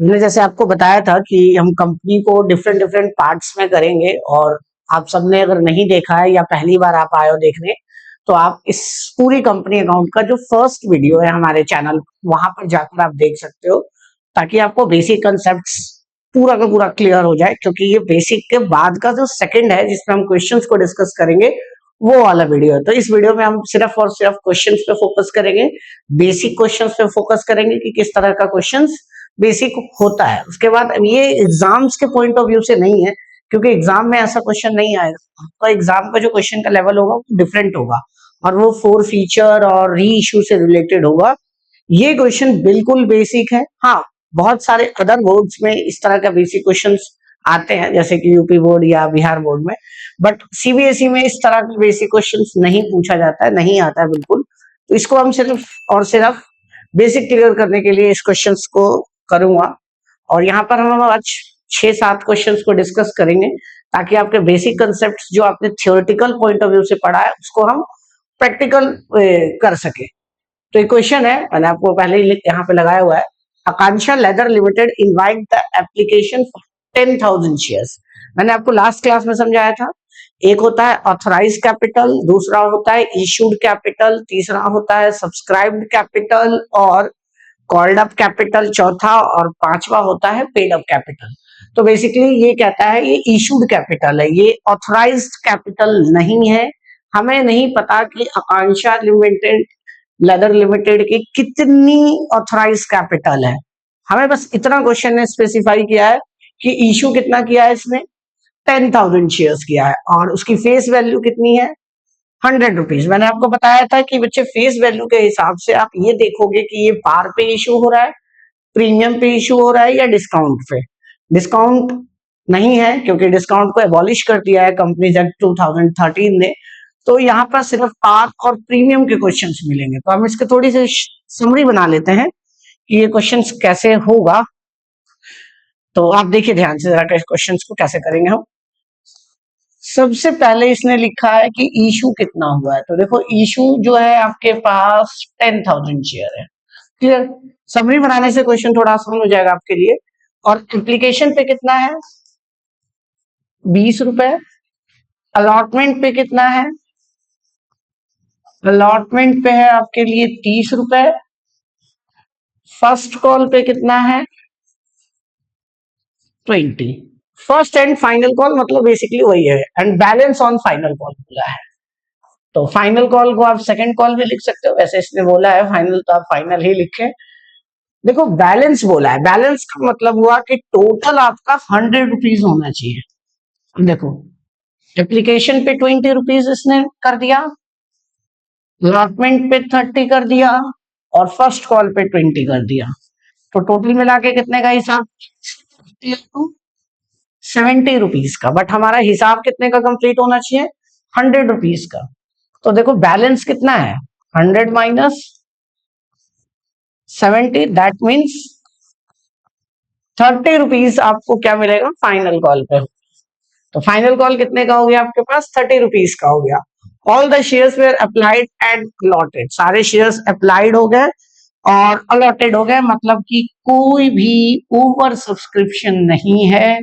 मैंने जैसे आपको बताया था कि हम कंपनी को डिफरेंट डिफरेंट पार्ट्स में करेंगे, और आप सबने अगर नहीं देखा है या पहली बार आप आए हो देखने, तो आप इस पूरी कंपनी अकाउंट का जो फर्स्ट वीडियो है हमारे चैनल, वहां पर जाकर आप देख सकते हो, ताकि आपको बेसिक कंसेप्ट्स पूरा का पूरा क्लियर हो जाए। क्योंकि ये बेसिक के बाद का जो सेकंड है जिसमें हम क्वेश्चंस को डिस्कस करेंगे, वो वाला वीडियो है। तो इस वीडियो में हम सिर्फ और सिर्फ क्वेश्चंस पे फोकस करेंगे, बेसिक क्वेश्चंस पे फोकस करेंगे कि किस तरह का क्वेश्चंस बेसिक होता है। उसके बाद ये एग्जाम्स के पॉइंट ऑफ व्यू से नहीं है, क्योंकि एग्जाम में ऐसा क्वेश्चन नहीं आएगा। आपका एग्जाम का जो क्वेश्चन का लेवल होगा वो डिफरेंट होगा, और वो फोर फीचर और री इश्यू से रिलेटेड होगा। ये क्वेश्चन बिल्कुल बेसिक है। हाँ, बहुत सारे अदर बोर्ड्स में इस तरह का बेसिक क्वेश्चंस आते हैं, जैसे कि यूपी बोर्ड या बिहार बोर्ड में, बट सीबीएसई में इस तरह के बेसिक क्वेश्चंस नहीं पूछा जाता है, नहीं आता है बिल्कुल। तो इसको हम सिर्फ और सिर्फ बेसिक क्लियर करने के लिए इस क्वेश्चंस को करूंगा, और यहाँ पर हम आज 6-7 क्वेश्चंस को डिस्कस करेंगे, ताकि आपके बेसिक कंसेप्ट जो आपने थियोरेटिकल पॉइंट ऑफ व्यू से पढ़ा है उसको हम प्रैक्टिकल कर सके। तो एक क्वेश्चन है, मैंने आपको पहले ही यहाँ पे लगाया हुआ है। Akanksha leather limited invite the application for 10,000 shares. मैंने आपको लास्ट क्लास में समझाया था, एक होता है ऑथराइज कैपिटल, दूसरा होता है इशूड कैपिटल, तीसरा होता है सब्सक्राइब्ड कैपिटल और कॉल्ड अप कैपिटल चौथा, और पांचवा होता है पेड अप कैपिटल। तो बेसिकली ये कहता है ये इशूड कैपिटल है, ये ऑथराइज्ड कैपिटल नहीं है। हमें नहीं पता कि आकांक्षा लिमिटेड लेदर लिमिटेड की कितनी ऑथराइज कैपिटल है। हमें बस इतना क्वेश्चन ने स्पेसिफाई किया है कि इशू कितना किया है इसने, 10,000 शेयर्स किया है, और उसकी फेस वैल्यू कितनी है, 100 रुपीज। मैंने आपको बताया था कि बच्चे फेस वैल्यू के हिसाब से आप ये देखोगे कि ये पार पे इशू हो रहा है, प्रीमियम पे इशू हो रहा है, या डिस्काउंट पे। डिस्काउंट नहीं है, क्योंकि डिस्काउंट को एबॉलिश कर दिया है कंपनीज एक्ट 2013 ने। तो यहाँ पर सिर्फ पार और प्रीमियम के क्वेश्चंस मिलेंगे। तो हम इसके थोड़ी सी समरी बना लेते हैं कि ये क्वेश्चंस कैसे होगा। तो आप देखिए ध्यान से जरा क्वेश्चंस को कैसे करेंगे हम। सबसे पहले इसने लिखा है कि इशू कितना हुआ है। तो देखो इशू जो है आपके पास 10,000 शेयर है। क्लियर? समरी बनाने से क्वेश्चन थोड़ा आसान हो जाएगा आपके लिए। और एप्लीकेशन पे कितना है, 20 रुपए। अलॉटमेंट पे कितना है, अलॉटमेंट पे है आपके लिए 30 रुपए। फर्स्ट कॉल पे कितना है, 20। फर्स्ट एंड फाइनल कॉल मतलब बेसिकली वही है, and balance on final call बोला है। तो फाइनल कॉल को आप सेकंड कॉल भी लिख सकते हो, वैसे इसने बोला है फाइनल, तो आप फाइनल ही लिखें। देखो बैलेंस बोला है, बैलेंस का मतलब हुआ कि टोटल आपका 100 रुपीज होना चाहिए। देखो एप्लीकेशन पे 20 रुपीज इसने कर दिया, अलॉटमेंट पे 30 कर दिया, और फर्स्ट कॉल पे 20 कर दिया। तो टोटल मिला के कितने का हिसाब, 70 रुपीज का। बट हमारा हिसाब कितने का कंप्लीट होना चाहिए, 100 रुपीज का। तो देखो बैलेंस कितना है, 100 माइनस 70, दैट मीन्स 30 रुपीज आपको क्या मिलेगा फाइनल कॉल पे। तो फाइनल कॉल कितने का हो गया आपके पास, 30 रुपीज का हो गया। All the shares were applied and allotted, सारे शेयर्स अप्लाइड हो गए और अलॉटेड हो गए, मतलब कि कोई भी ओवर सब्सक्रिप्शन नहीं है,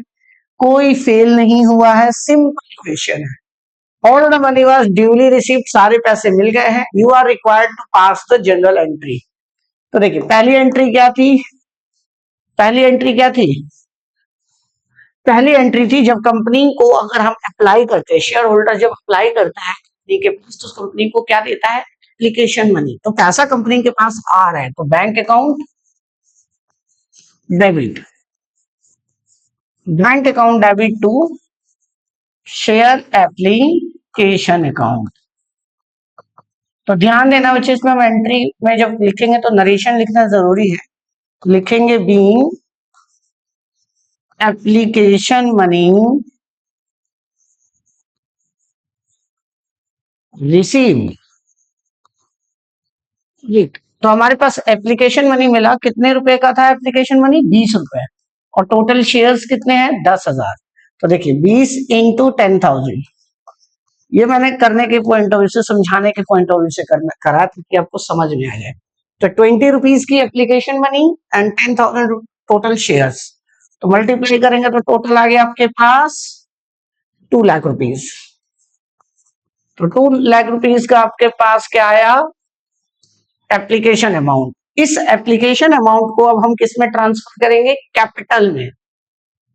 कोई फेल नहीं हुआ है। सिंपल क्वेश्चन है। All the money was duly received, सारे पैसे मिल गए हैं। You are required to pass the general entry. तो देखिए पहली एंट्री क्या थी, पहली एंट्री क्या थी, पहली एंट्री थी जब कंपनी को अगर हम अप्लाई करते हैं, शेयर होल्डर जब अप्लाई करता है कंपनी के पास, तो कंपनी को क्या देता है, एप्लीकेशन मनी। तो पैसा कंपनी के पास आ रहा है, तो bank account debit, bank account debit to share application account. तो ध्यान देना बच्चे, इसमें हम एंट्री में जब लिखेंगे तो नरेशन लिखना जरूरी है। लिखेंगे बीइंग एप्लीकेशन मनी रिसीव्ड। तो हमारे पास एप्लीकेशन मनी मिला, कितने रुपए का था एप्लीकेशन मनी, 20 रुपए, और टोटल शेयर्स कितने हैं, 10,000। तो देखिए 20 इंटू 10,000, ये मैंने करने के पॉइंट ऑफ व्यू से, समझाने के पॉइंट ऑफ व्यू से करा ताकि आपको समझ में आ जाए। तो 20 रुपीज की application money and 10,000 total shares, तो मल्टीप्लाई करेंगे तो टोटल आ गया आपके पास 2 लाख रुपीस। तो 2 लाख रुपीस का आपके पास क्या आया, एप्लीकेशन अमाउंट। इस एप्लीकेशन अमाउंट को अब हम किस में ट्रांसफर करेंगे, कैपिटल में,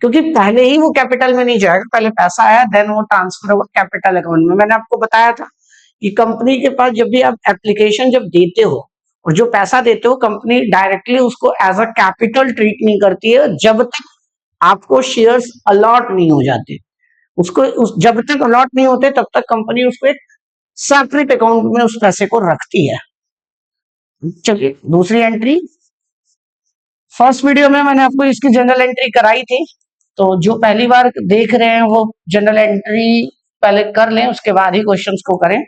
क्योंकि पहले ही वो कैपिटल में नहीं जाएगा, पहले पैसा आया देन वो ट्रांसफर होगा कैपिटल अकाउंट में। मैंने आपको बताया था कि कंपनी के पास जब भी आप एप्लीकेशन जब देते हो और जो पैसा देते हो, कंपनी डायरेक्टली उसको एज अ कैपिटल ट्रीट नहीं करती है जब तक आपको शेयर्स अलॉट नहीं हो जाते। उसको जब तक अलॉट नहीं होते तब तक कंपनी उसको एक सेपरेट अकाउंट में उस पैसे को रखती है। चलिए दूसरी एंट्री, फर्स्ट वीडियो में मैंने आपको इसकी जनरल एंट्री कराई थी, तो जो पहली बार देख रहे हैं वो जनरल एंट्री पहले कर लें, उसके बाद ही क्वेश्चंस को करें।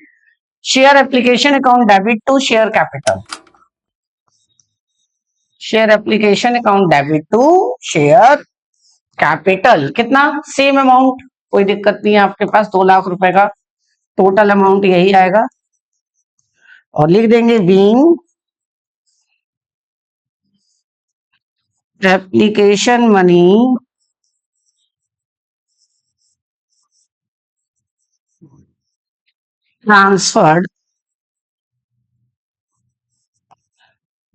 Share application account debit to share capital, share application account debit to share capital, कितना, सेम अमाउंट, कोई दिक्कत नहीं है, आपके पास 2 लाख रुपए का टोटल अमाउंट यही आएगा। और लिख देंगे being application money transferred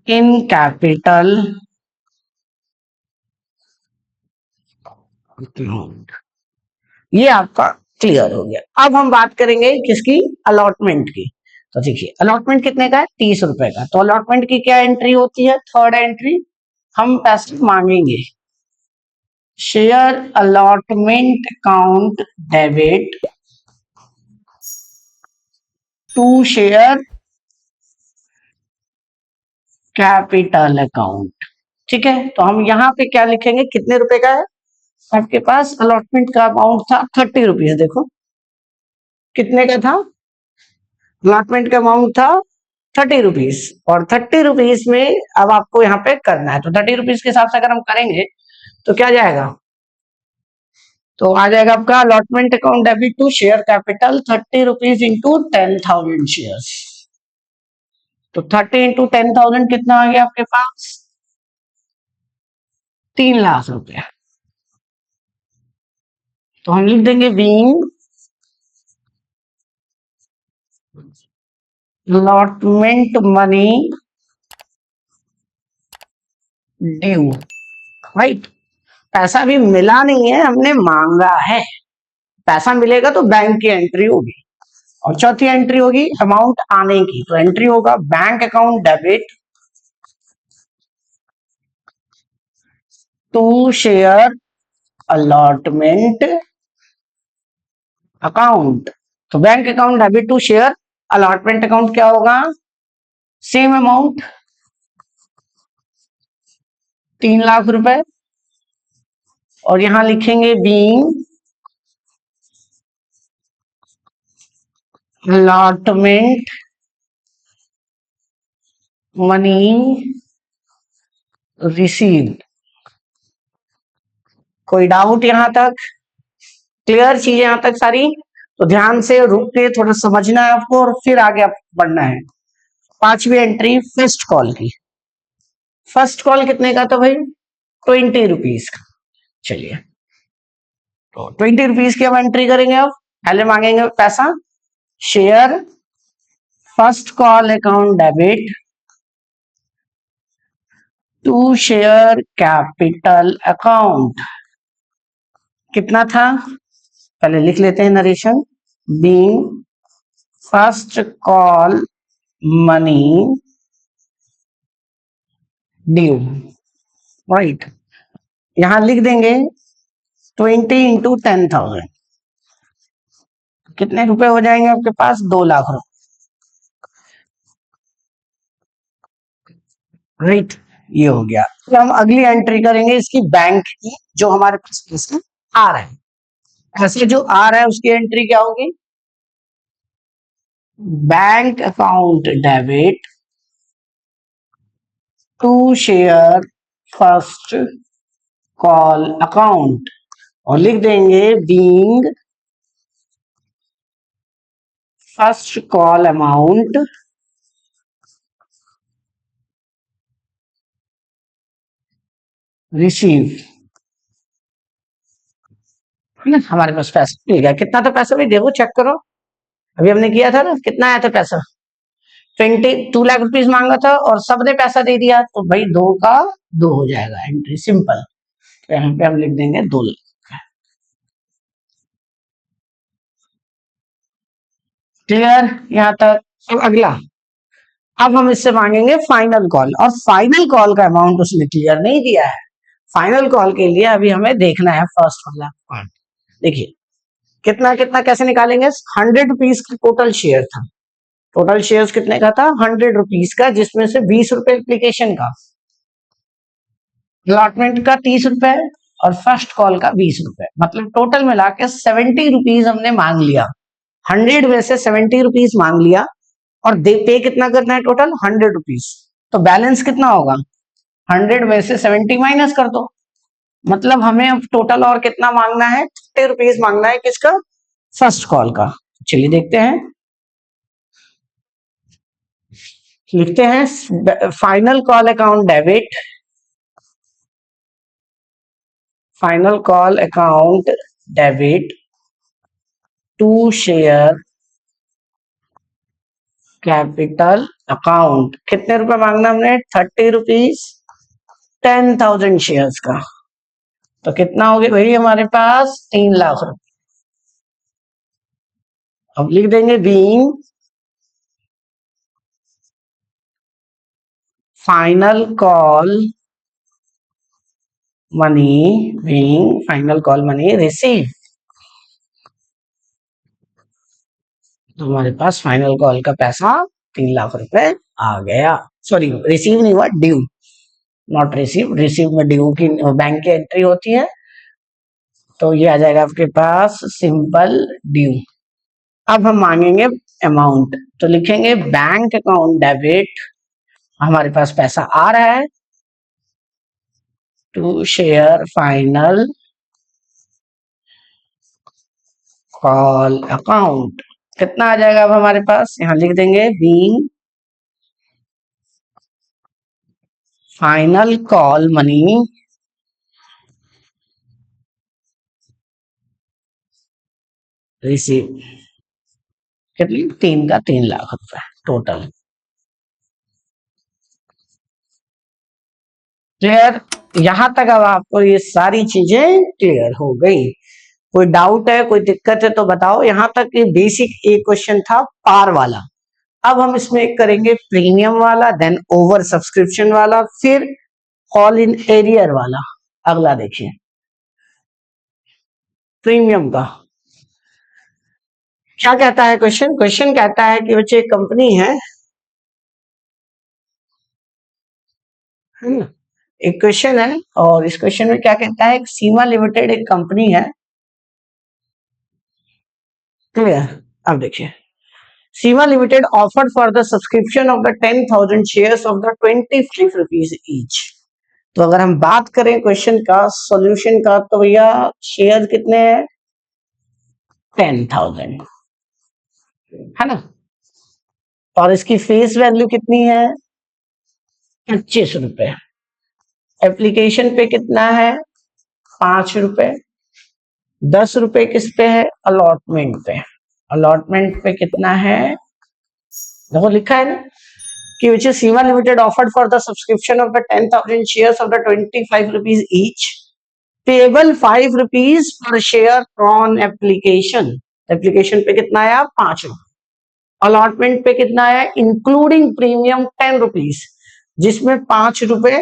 in capital ये आपका क्लियर हो गया। अब हम बात करेंगे किसकी, अलॉटमेंट की। तो देखिए अलॉटमेंट कितने का है, 30 रुपए का। तो अलॉटमेंट की क्या एंट्री होती है, थर्ड एंट्री, हम पैसे मांगेंगे। Share allotment account debit to share capital account, ठीक है। तो हम यहाँ पे क्या लिखेंगे, कितने रुपए का है आपके पास, अलॉटमेंट का अमाउंट था 30 रुपीज, देखो कितने का था, अलॉटमेंट का अमाउंट था 30 रुपीज, और 30 रुपीज में अब आपको यहाँ पे करना है। तो 30 रुपीज के हिसाब से अगर हम करेंगे तो क्या जाएगा, तो आ जाएगा आपका allotment account debit to share capital 30 rupees into 10,000 shares. तो 30 इंटू 10,000 कितना आ गया आपके पास, 3 लाख रुपया। तो हम लिख देंगे being allotment money due, right. पैसा भी मिला नहीं है, हमने मांगा है। पैसा मिलेगा तो बैंक की एंट्री होगी। और चौथी एंट्री होगी अमाउंट आने की, तो एंट्री होगा bank account debit to share allotment account. तो bank account debit to share allotment account क्या होगा, सेम अमाउंट 3 लाख रुपए, और यहां लिखेंगे बीइंग अलॉटमेंट मनी रिसीव्ड। कोई डाउट यहां तक, क्लियर चीज यहां तक सारी। तो ध्यान से रुक के थोड़ा समझना है आपको और फिर आगे बढ़ना है। पांचवी एंट्री फर्स्ट कॉल की, फर्स्ट कॉल कितने का था भाई, 20 रुपीज का। चलिए तो 20 रुपीज की हम एंट्री करेंगे। अब पहले मांगेंगे पैसा, share first call account debit to share capital account, कितना था पहले लिख लेते हैं narration, being first call money due, right. यहां लिख देंगे 20 इंटू 10,000, कितने रुपए हो जाएंगे आपके पास, 2 लाख रुपए, राइट। ये हो गया। तो हम अगली एंट्री करेंगे इसकी बैंक की, जो हमारे पास पैसा आ रहा है। ऐसे जो आ रहा है उसकी एंट्री क्या होगी, bank account debit to share first call account, और लिख देंगे being first call amount receive, है ना, हमारे पास पैसा मिल गया। कितना था पैसा भाई, देखो चेक करो, अभी हमने किया था ना, कितना आया था पैसा, 22 लाख रुपीज मांगा था और सबने पैसा दे दिया, तो भाई दो का दो हो जाएगा, एंट्री सिंपल। तो यहाँ पे हम लिख देंगे 2 लाख। क्लियर यहाँ तक। अब अगला, अब हम इससे मांगेंगे फाइनल कॉल, और फाइनल कॉल का अमाउंट उसने क्लियर नहीं दिया है। फाइनल कॉल के लिए अभी हमें देखना है फर्स्ट वाला पार्ट। देखिए कितना कितना कैसे निकालेंगे, 100 रुपीज का टोटल शेयर था, टोटल शेयर कितने का था, 100 रुपीज का, जिसमें से 20 रुपए एप्लीकेशन का, अलॉटमेंट का 30 रुपए और फर्स्ट कॉल का 20 रुपए, मतलब टोटल मिला के 70 रुपीज हमने मांग लिया। 100 में से 70 रुपीज मांग लिया, और पे कितना करना है, टोटल 100 रुपीज। तो बैलेंस कितना होगा, 100 में से 70 माइनस कर दो, मतलब हमें अब टोटल और कितना मांगना है, 30 रुपीज मांगना है, किसका, फर्स्ट कॉल का। चलिए देखते हैं, लिखते हैं final call account debit, final call account debit to share capital account. कितने रुपए मांगना हमने, 30 रुपीज, 10,000 शेयर्स का। तो कितना हो गया भाई हमारे पास, 3 लाख रुपए। अब लिख देंगे being final call money, being final call money receive. तो हमारे पास फाइनल कॉल का पैसा 3 लाख रुपए आ गया। सॉरी रिसीव नहीं हुआ, ड्यू, नॉट रिसीव, रिसीव में ड्यू की बैंक की एंट्री होती है, तो ये आ जाएगा आपके पास सिंपल ड्यू। अब हम मांगेंगे अमाउंट, तो लिखेंगे बैंक अकाउंट डेबिट, हमारे पास पैसा आ रहा है, to share final call account. कितना आ जाएगा अब हमारे पास, यहां लिख देंगे being final call money receive. कितनी, 3 का 3 लाख रुपए टोटल। क्लियर, यहां तक अब आपको ये सारी चीजें क्लियर हो गई। कोई डाउट है, कोई दिक्कत है तो बताओ। यहां तक ये बेसिक एक क्वेश्चन था पार वाला। अब हम इसमें एक करेंगे प्रीमियम वाला, देन ओवर सब्सक्रिप्शन वाला, फिर कॉल इन एरियर वाला। अगला देखिए प्रीमियम का क्या कहता है क्वेश्चन। क्वेश्चन कहता है कि बच्चे एक कंपनी है ना, एक क्वेश्चन है, और इस क्वेश्चन में क्या कहता है, सीमा लिमिटेड एक कंपनी है। क्लियर, अब देखिए, Seema limited offered for the subscription of the 10,000 shares of the 25 rupees each. तो अगर हम बात करें क्वेश्चन का सॉल्यूशन का, तो भैया शेयर कितने हैं, 10,000, है ना, और इसकी फेस वैल्यू कितनी है, 25 रुपए। एप्लीकेशन पे कितना है, 5 रुपए। 10 रुपए किस पे है, अलॉटमेंट पे। अलॉटमेंट पे कितना है, देखो लिखा है ना कि which is Seema Limited offered for the subscription of the 10,000 shares of the 25 rupees each, payable 5 rupees per share on application। Application पे कितना आया, 5 रुपए। अलॉटमेंट पे कितना आया, इंक्लूडिंग प्रीमियम 10 रुपीज, जिसमें 5 रुपए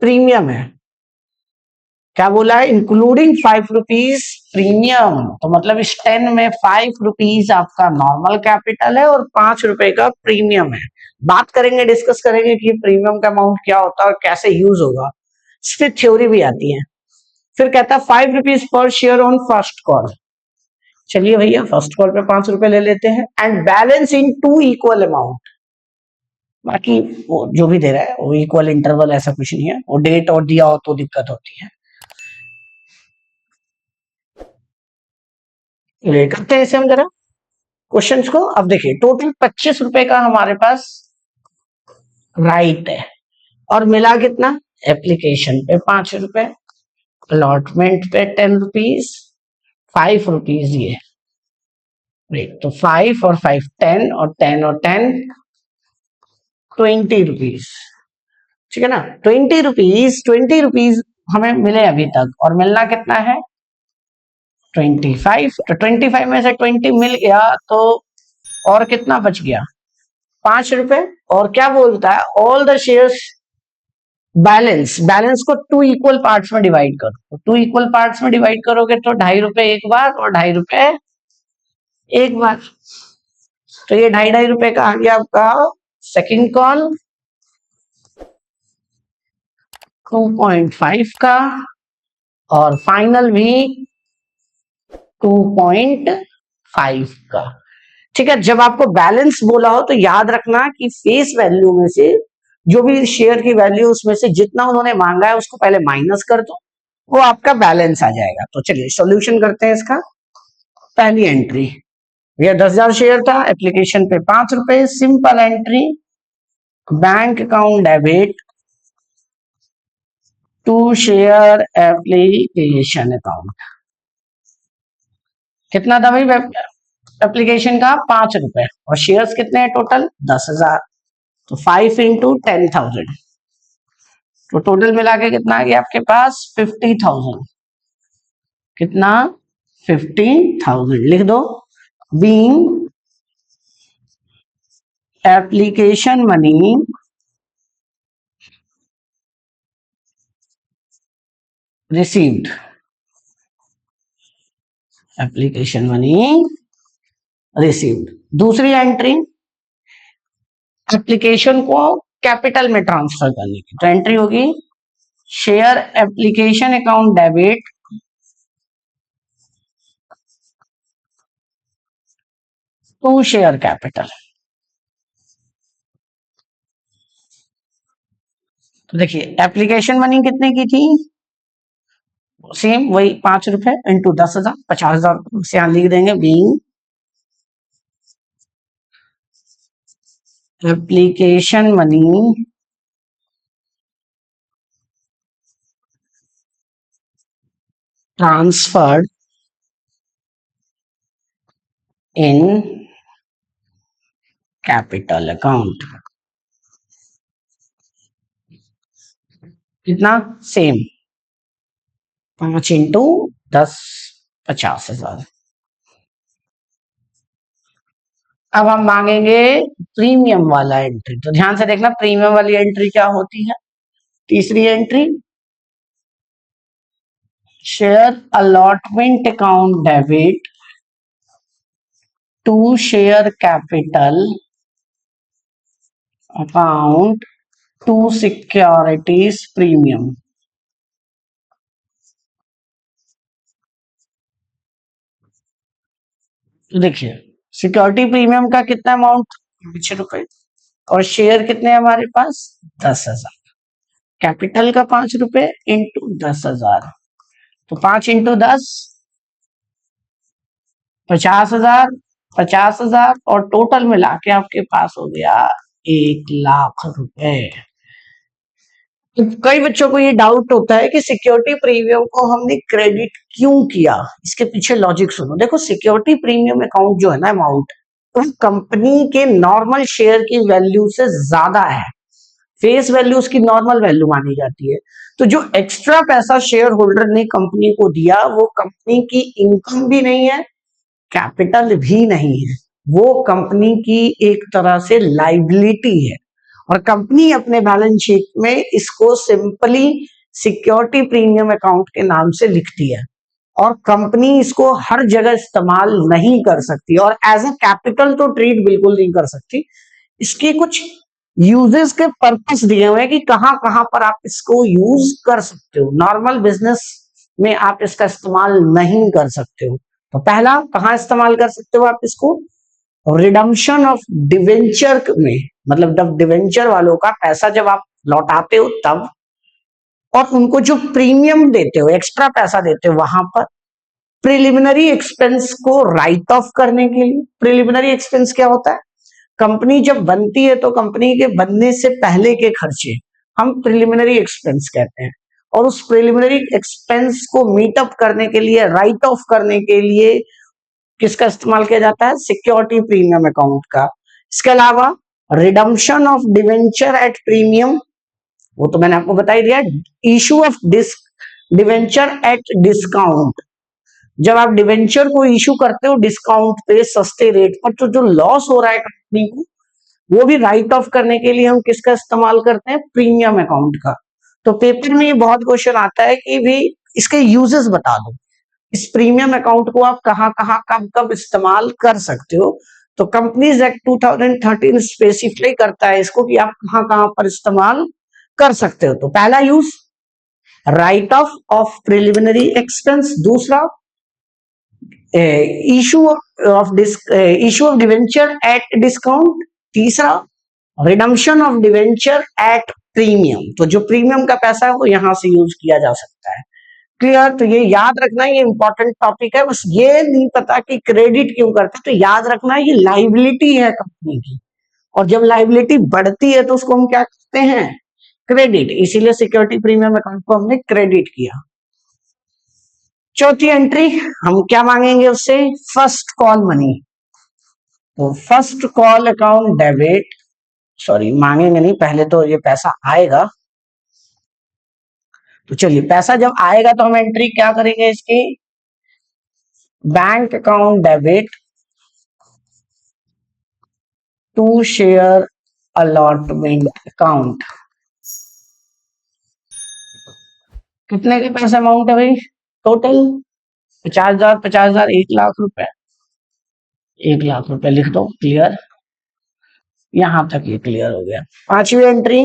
प्रीमियम है। क्या बोला है, इंक्लूडिंग 5 रुपीज प्रीमियम, तो मतलब इस 10 में 5 रुपीज आपका नॉर्मल कैपिटल है और 5 रुपए का प्रीमियम है। बात करेंगे, डिस्कस करेंगे कि प्रीमियम का अमाउंट क्या होता है और कैसे यूज होगा, इस पर थ्योरी भी आती है। फिर कहता है 5 rupees per share on first call. चलिए भैया फर्स्ट कॉल पे 5 रुपए ले लेते हैं, and balance in 2 equal amount. बाकी वो जो भी दे रहा है वो इक्वल इंटरवल, ऐसा कुछ नहीं है, वो डेट और दिया हो तो दिक्कत होती है। करते हैं इसे हम जरा क्वेश्चंस को। अब देखिए टोटल 25 रुपए का हमारे पास राइट है, और मिला कितना, एप्लीकेशन पे 5 रुपए, अलॉटमेंट पे 10 रुपीज, 5 रुपीज ये रेट। तो 5 और 5 10 और 10 और 10 20 रुपीज। ठीक है ना, 20 रुपीज हमें मिले अभी तक, और मिलना कितना है 25। तो 25 में से 20 मिल गया, तो और कितना बच गया 5 रुपए। और क्या बोलता है, ऑल द शेयर्स बैलेंस को 2 इक्वल पार्ट्स में डिवाइड करो। 2 इक्वल पार्ट्स में डिवाइड करोगे तो 2.5 रुपए एक बार और 2.5 रुपए एक बार। तो ये 2.5 रुपए का आ गया आपका सेकंड कॉल, 2.5 का, और फाइनल भी 2.5 का। ठीक है, जब आपको बैलेंस बोला हो तो याद रखना कि फेस वैल्यू में से जो भी शेयर की वैल्यू उसमें से जितना उन्होंने मांगा है उसको पहले माइनस कर दो, वो आपका बैलेंस आ जाएगा। तो चलिए सॉल्यूशन करते हैं इसका। पहली एंट्री, ये 10,000 शेयर था, एप्लीकेशन पे 5 रुपए, simple entry, bank account debit to share application account. कितना था भाई एप्लीकेशन का 5 रुपए, और शेयर्स कितने हैं टोटल 10,000, तो 5 इंटू 10,000, तो टोटल मिला के कितना आ गया आपके पास 50,000। कितना 50,000 लिख दो। Being application money received, application money received. दूसरी एंट्री, एप्लीकेशन को कैपिटल में ट्रांसफर करने की, तो एंट्री होगी share application account debit to share capital. तो देखिए एप्लीकेशन मनी कितने की थी, सेम वही 5 रुपए इंटू 10,000, 50,000 से यहां लिख देंगे। Being application money transferred in capital account, कितना सेम 5 इंटू 10, 50,000। अब हम मांगेंगे प्रीमियम वाला एंट्री, तो ध्यान से देखना प्रीमियम वाली एंट्री क्या होती है। तीसरी entry, share allotment account debit to share capital account to securities premium. तो देखिए सिक्योरिटी प्रीमियम का कितना अमाउंट 5 रुपए, और शेयर कितने हैं हमारे पास 10,000, कैपिटल का 5 रुपए इंटू 10,000, तो 5 इंटू 10 50,000, 50,000, और टोटल मिला के आपके पास हो गया 1,00,000 रुपए। तो कई बच्चों को ये डाउट होता है कि सिक्योरिटी प्रीमियम को हमने क्रेडिट क्यों किया, इसके पीछे लॉजिक सुनो। देखो सिक्योरिटी प्रीमियम अकाउंट जो है ना अमाउंट, वो कंपनी के नॉर्मल शेयर की वैल्यू से ज्यादा है, फेस वैल्यू उसकी नॉर्मल वैल्यू मानी जाती है। तो जो एक्स्ट्रा पैसा शेयर होल्डर ने कंपनी को दिया वो कंपनी की इनकम भी नहीं है, कैपिटल भी नहीं है, वो कंपनी की एक तरह से लाइबिलिटी है, और कंपनी अपने बैलेंस शीट में इसको सिंपली सिक्योरिटी प्रीमियम अकाउंट के नाम से लिखती है, और कंपनी इसको हर जगह इस्तेमाल नहीं कर सकती, और एज अ कैपिटल तो ट्रीट बिल्कुल नहीं कर सकती। इसके कुछ यूजेस के पर्पस दिए हुए हैं कि कहां कहां पर आप इसको यूज कर सकते हो, नॉर्मल बिजनेस में आप इसका इस्तेमाल नहीं कर सकते हो। तो पहला कहां इस्तेमाल कर सकते हो आप इसको, रिडम्पशन ऑफ डिवेंचर में, मतलब जब डिवेंचर वालों का पैसा जब आप लौटाते हो तब, और उनको जो प्रीमियम देते हो एक्स्ट्रा पैसा देते हो वहां पर, प्रिलिमिनरी एक्सपेंस को राइट ऑफ करने के लिए। प्रिलिमिनरी एक्सपेंस क्या होता है, कंपनी जब बनती है तो कंपनी के बनने से पहले के खर्चे, हम प्रिलिमिनरी एक्सपेंस कहते हैं। और उस प्रिलिमिनरी एक्सपेंस को मीटअप करने के लिए, राइट ऑफ करने के लिए किसका इस्तेमाल किया जाता है? सिक्योरिटी प्रीमियम अकाउंट का। इसके अलावा redemption of debenture at premium, वो तो मैंने आपको बता ही दिया। Issue of debenture at discount, जब आप डिवेंचर को इशू करते हो डिस्काउंट पे, सस्ते रेट पर, तो जो लॉस हो रहा है कंपनी को, वो भी राइट ऑफ करने के लिए हम किसका इस्तेमाल करते हैं? प्रीमियम अकाउंट का। तो पेपर में ये बहुत क्वेश्चन आता है कि भी इसके यूजेस बता दो, इस प्रीमियम अकाउंट को आप कहां कहां कब कब इस्तेमाल कर सकते हो। तो कंपनीज एक्ट 2013 स्पेसिफाई करता है इसको कि आप कहां कहां पर इस्तेमाल कर सकते हो। तो पहला use write off of preliminary expense, दूसरा issue of debenture at discount, तीसरा redemption of debenture at premium. तो जो प्रीमियम का पैसा है वो यहां से यूज किया जा सकता है। क्लियर? तो ये याद रखना, ये इंपॉर्टेंट टॉपिक है। बस ये नहीं पता कि क्रेडिट क्यों करते, तो याद रखना ये लाइबिलिटी है कंपनी की, और जब लाइबिलिटी बढ़ती है तो उसको हम क्या कहते हैं? क्रेडिट। इसीलिए सिक्योरिटी प्रीमियम अकाउंट को हमने क्रेडिट किया। चौथी एंट्री हम क्या मांगेंगे उससे? First call money. तो first call account debit, sorry मांगेंगे नहीं, पहले तो ये पैसा आएगा। तो चलिए पैसा जब आएगा तो हम एंट्री क्या करेंगे इसकी? Bank account debit to share allotment account. कितने के पैसे अमाउंट है भाई? टोटल 50,000, 50,000, 1,00,000 रुपए। 1,00,000 रुपए लिख दो। क्लियर? यहां तक ये क्लियर हो गया। पांचवी entry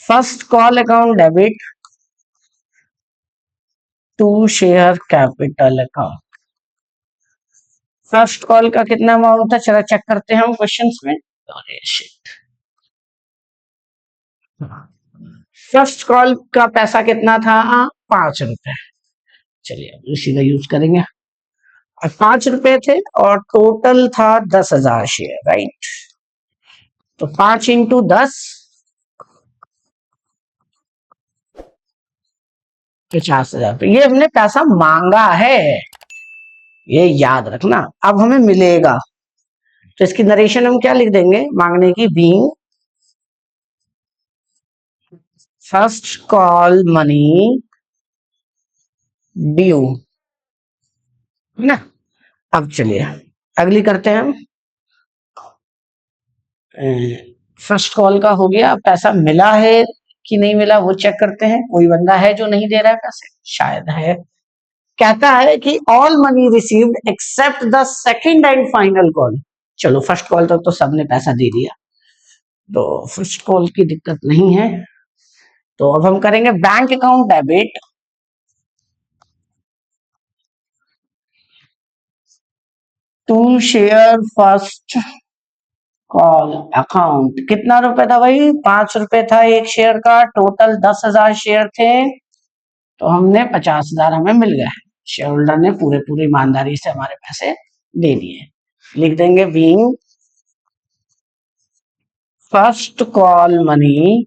first call account debit to share capital account. First call का कितना अमाउंट था? चलो चेक करते हैं हम क्वेश्चंस में। अरे शिट, फर्स्ट कॉल का पैसा कितना था? 5 रुपए। चलिए अब इसी का यूज करेंगे। 5 रुपए थे और टोटल था 10,000 शेयर, राइट? तो 5 × 10, 50,000 रुपये। ये हमने पैसा मांगा है, ये याद रखना। अब हमें मिलेगा, तो इसकी नरेशन हम क्या लिख देंगे मांगने की? Being first call money due, है ना? अब चलिए अगली करते हैं हम। फर्स्ट कॉल का हो गया। पैसा मिला है कि नहीं मिला वो चेक करते हैं। कोई बंदा है जो नहीं दे रहा है पैसे? शायद है। कहता है कि all money received accept the second and final call. चलो फर्स्ट कॉल तक तो सबने पैसा दे दिया, तो फर्स्ट कॉल की दिक्कत नहीं है। तो अब हम करेंगे bank account debit to share first call account. कितना रुपए था भाई? 5 रुपए था एक शेयर का। टोटल 10,000 शेयर थे, तो हमने 50,000 हमें मिल गए। शेयर होल्डर ने पूरे पूरी ईमानदारी से हमारे पैसे दे दिए। लिख देंगे being first call money,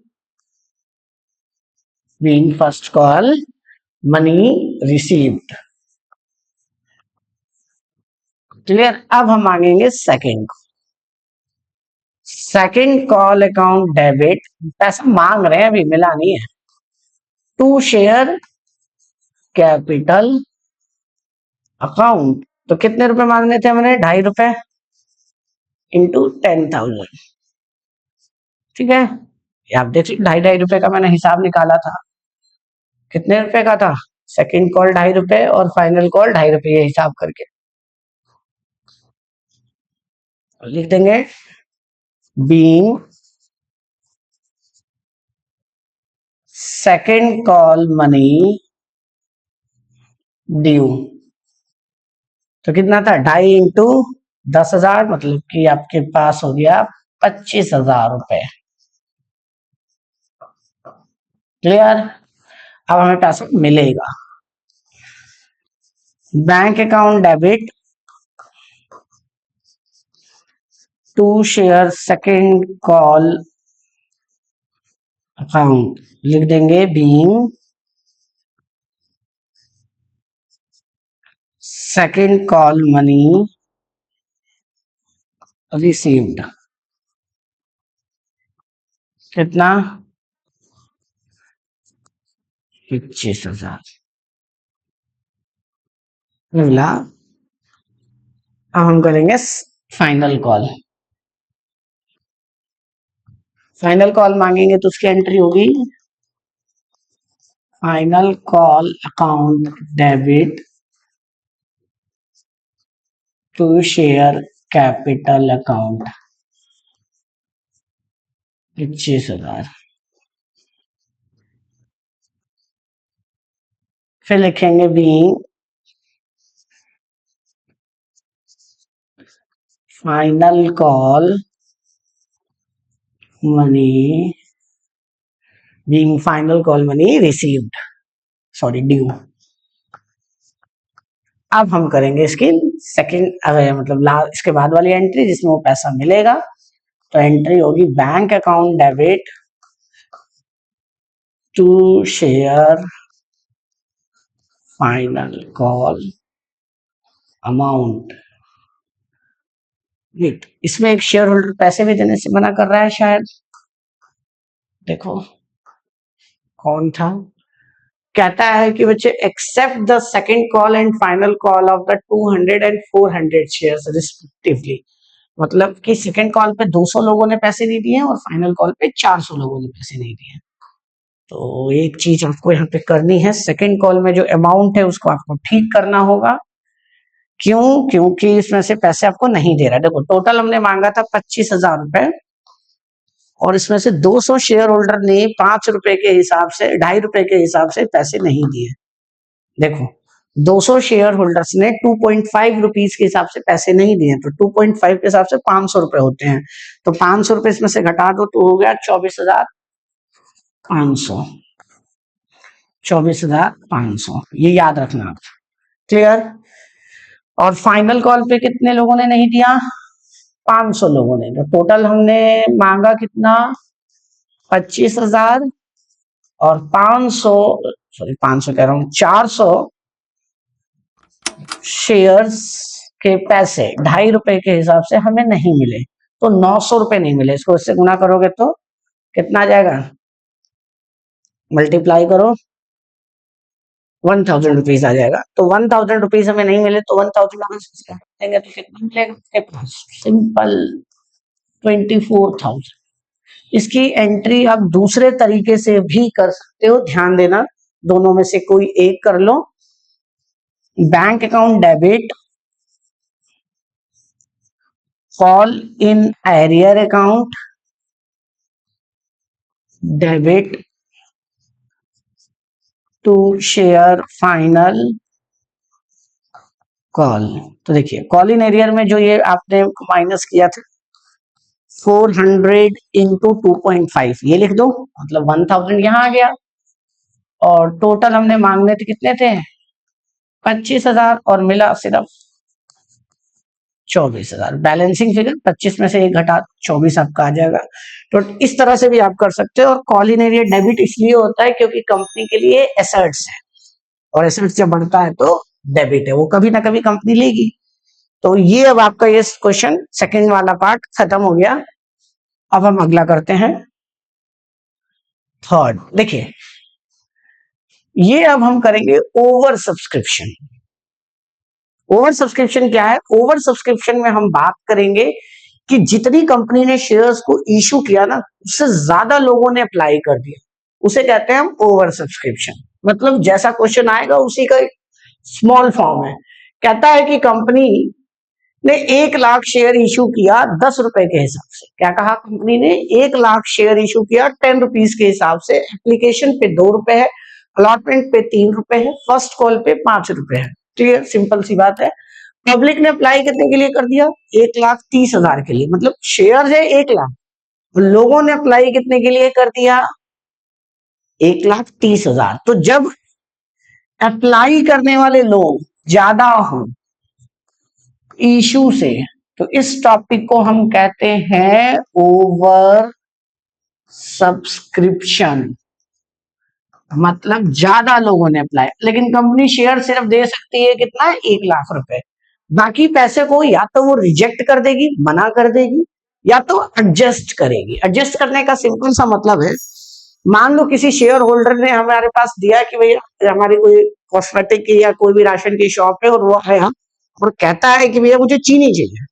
being first call money received. Clear? अब हम मांगेंगे सेकंड कॉल अकाउंट डेबिट। पैसा मांग रहे हैं, अभी मिला नहीं है। To share capital account. तो कितने रुपए मांगने थे हमने? 2.5 रुपए इंटू 10,000। ठीक है, ये आप देख लीजिए, 2.5 रुपए का मैंने हिसाब निकाला था। कितने रुपए का था? सेकंड कॉल 2.5 रुपए और फाइनल कॉल 2.5 रुपए, ये हिसाब करके लिख देंगे being second call money due. तो कितना था? 2.5 × 10,000, मतलब कि आपके पास हो गया 25,000 रुपए। क्लियर? अब हमें पैसा मिलेगा। Bank account debit to share second call account लिख देंगे being second call money received. कितना? 25,000। अगला अब हम करेंगे फाइनल कॉल। फाइनल कॉल मांगेंगे तो उसकी एंट्री होगी final call account debit to share capital account 25,000। फिर लिखेंगे being final call money being final call money received, sorry due. अब हम करेंगे इसकी सेकंड मतलब इसके बाद वाली एंट्री जिसमें वो पैसा मिलेगा। तो एंट्री होगी bank account debit to share final call amount. Wait, इसमें एक शेयर होल्डर पैसे भी देने से मना कर रहा है शायद। देखो कौन था। कहता है कि बच्चे except the second call and final call of the 200 and 400 shares respectively. मतलब कि सेकंड कॉल पे 200 लोगों ने पैसे नहीं दिए और फाइनल कॉल पे 400 लोगों ने पैसे नहीं दिए। तो एक चीज आपको यहाँ पे करनी है, सेकंड कॉल में जो अमाउंट है उसको आपको ठीक करना होगा। क्यों? क्योंकि इसमें से पैसे आपको नहीं दे रहा है। देखो टोटल हमने मांगा था 25,000 रुपए और इसमें से 200 शेयर होल्डर ने 5 रुपए के हिसाब से, 2.5 रुपए के हिसाब से पैसे नहीं दिए। देखो 200 शेयर होल्डर्स ने 2.5 रुपीज के हिसाब से पैसे नहीं दिए, तो 2.5 के हिसाब से 500 रुपए होते हैं। तो 500 रुपए इसमें से घटा दो तो हो गया 24,500। 24,500 ये याद रखना आप। क्लियर? और फाइनल कॉल पे कितने लोगों ने नहीं दिया? 500 लोगों ने। तो टोटल हमने मांगा कितना? 25,000 और 500, सॉरी 500 कह रहा हूं, 400 शेयर्स के पैसे 2.5 रुपए के हिसाब से हमें नहीं मिले, तो 900 रुपए नहीं मिले। इसको इससे गुना करोगे तो कितना आ जाएगा? मल्टीप्लाई करो, 1000 रुपीज आ जाएगा। तो 1000 रुपीज हमें नहीं मिले, तो 1000 देंगे तो कितना मिलेगा? सिंपल 24,000। इसकी एंट्री आप दूसरे तरीके से भी कर सकते हो, ध्यान देना, दोनों में से कोई एक कर लो। Bank account debit call in arrear account debit to share final call. तो देखिए कॉल इन एरियर में जो ये आपने माइनस किया था 400 इंटू 2.5 ये लिख दो, मतलब 1000 यहां आ गया। और टोटल हमने मांगने थे कितने थे? 25,000 और मिला सिर्फ 24,000। बैलेंसिंग फिगर 25 में से एक घटा 24 आपका आ जाएगा। तो इस तरह से भी आप कर सकते हो। और कॉल इन एरियर डेबिट इसलिए होता है क्योंकि कंपनी के लिए एसेट्स है, और एसेट्स जब बढ़ता है तो डेबिट है, वो कभी ना कभी कंपनी लेगी। तो ये अब आपका ये क्वेश्चन सेकंड वाला पार्ट खत्म हो गया। अब हम अगला करते हैं थर्ड। देखिए ये अब हम करेंगे ओवर सब्सक्रिप्शन। ओवर सब्सक्रिप्शन क्या है? ओवर सब्सक्रिप्शन में हम बात करेंगे कि जितनी कंपनी ने शेयर्स को इशू किया ना, उससे ज्यादा लोगों ने अप्लाई कर दिया, उसे कहते हैं हम ओवर सब्सक्रिप्शन। मतलब जैसा क्वेश्चन आएगा उसी का एक स्मॉल फॉर्म है। कहता है कि कंपनी ने 1 लाख शेयर इशू किया 10 रुपए के हिसाब से। क्या कहा? कंपनी ने 1 लाख शेयर इशू किया 10 रुपीज के हिसाब से। एप्लीकेशन पे 2 रुपए है, अलॉटमेंट पे 3 रुपए है, फर्स्ट कॉल पे 5 रुपए है। क्लियर? सिंपल सी बात है। पब्लिक ने अप्लाई कितने के लिए कर दिया? 1,30,000 के लिए। मतलब शेयर है 1 लाख, लोगों ने अप्लाई कितने के लिए कर दिया? 1,30,000। तो जब अप्लाई करने वाले लोग ज्यादा हो इशू से, तो इस टॉपिक को हम कहते हैं ओवर सब्सक्रिप्शन मतलब ज्यादा लोगों ने अप्लाई, लेकिन कंपनी शेयर सिर्फ दे सकती है कितना, 1 लाख रुपए। बाकी पैसे को या तो वो रिजेक्ट कर देगी, मना कर देगी, या तो एडजस्ट करेगी। एडजस्ट करने का सिंपल सा मतलब है, मान लो किसी शेयर होल्डर ने हमारे पास दिया कि भैया हमारी कोई कॉस्मेटिक की या कोई भी राशन की शॉप है, और वो आया और कहता है कि भैया मुझे चीनी चाहिए,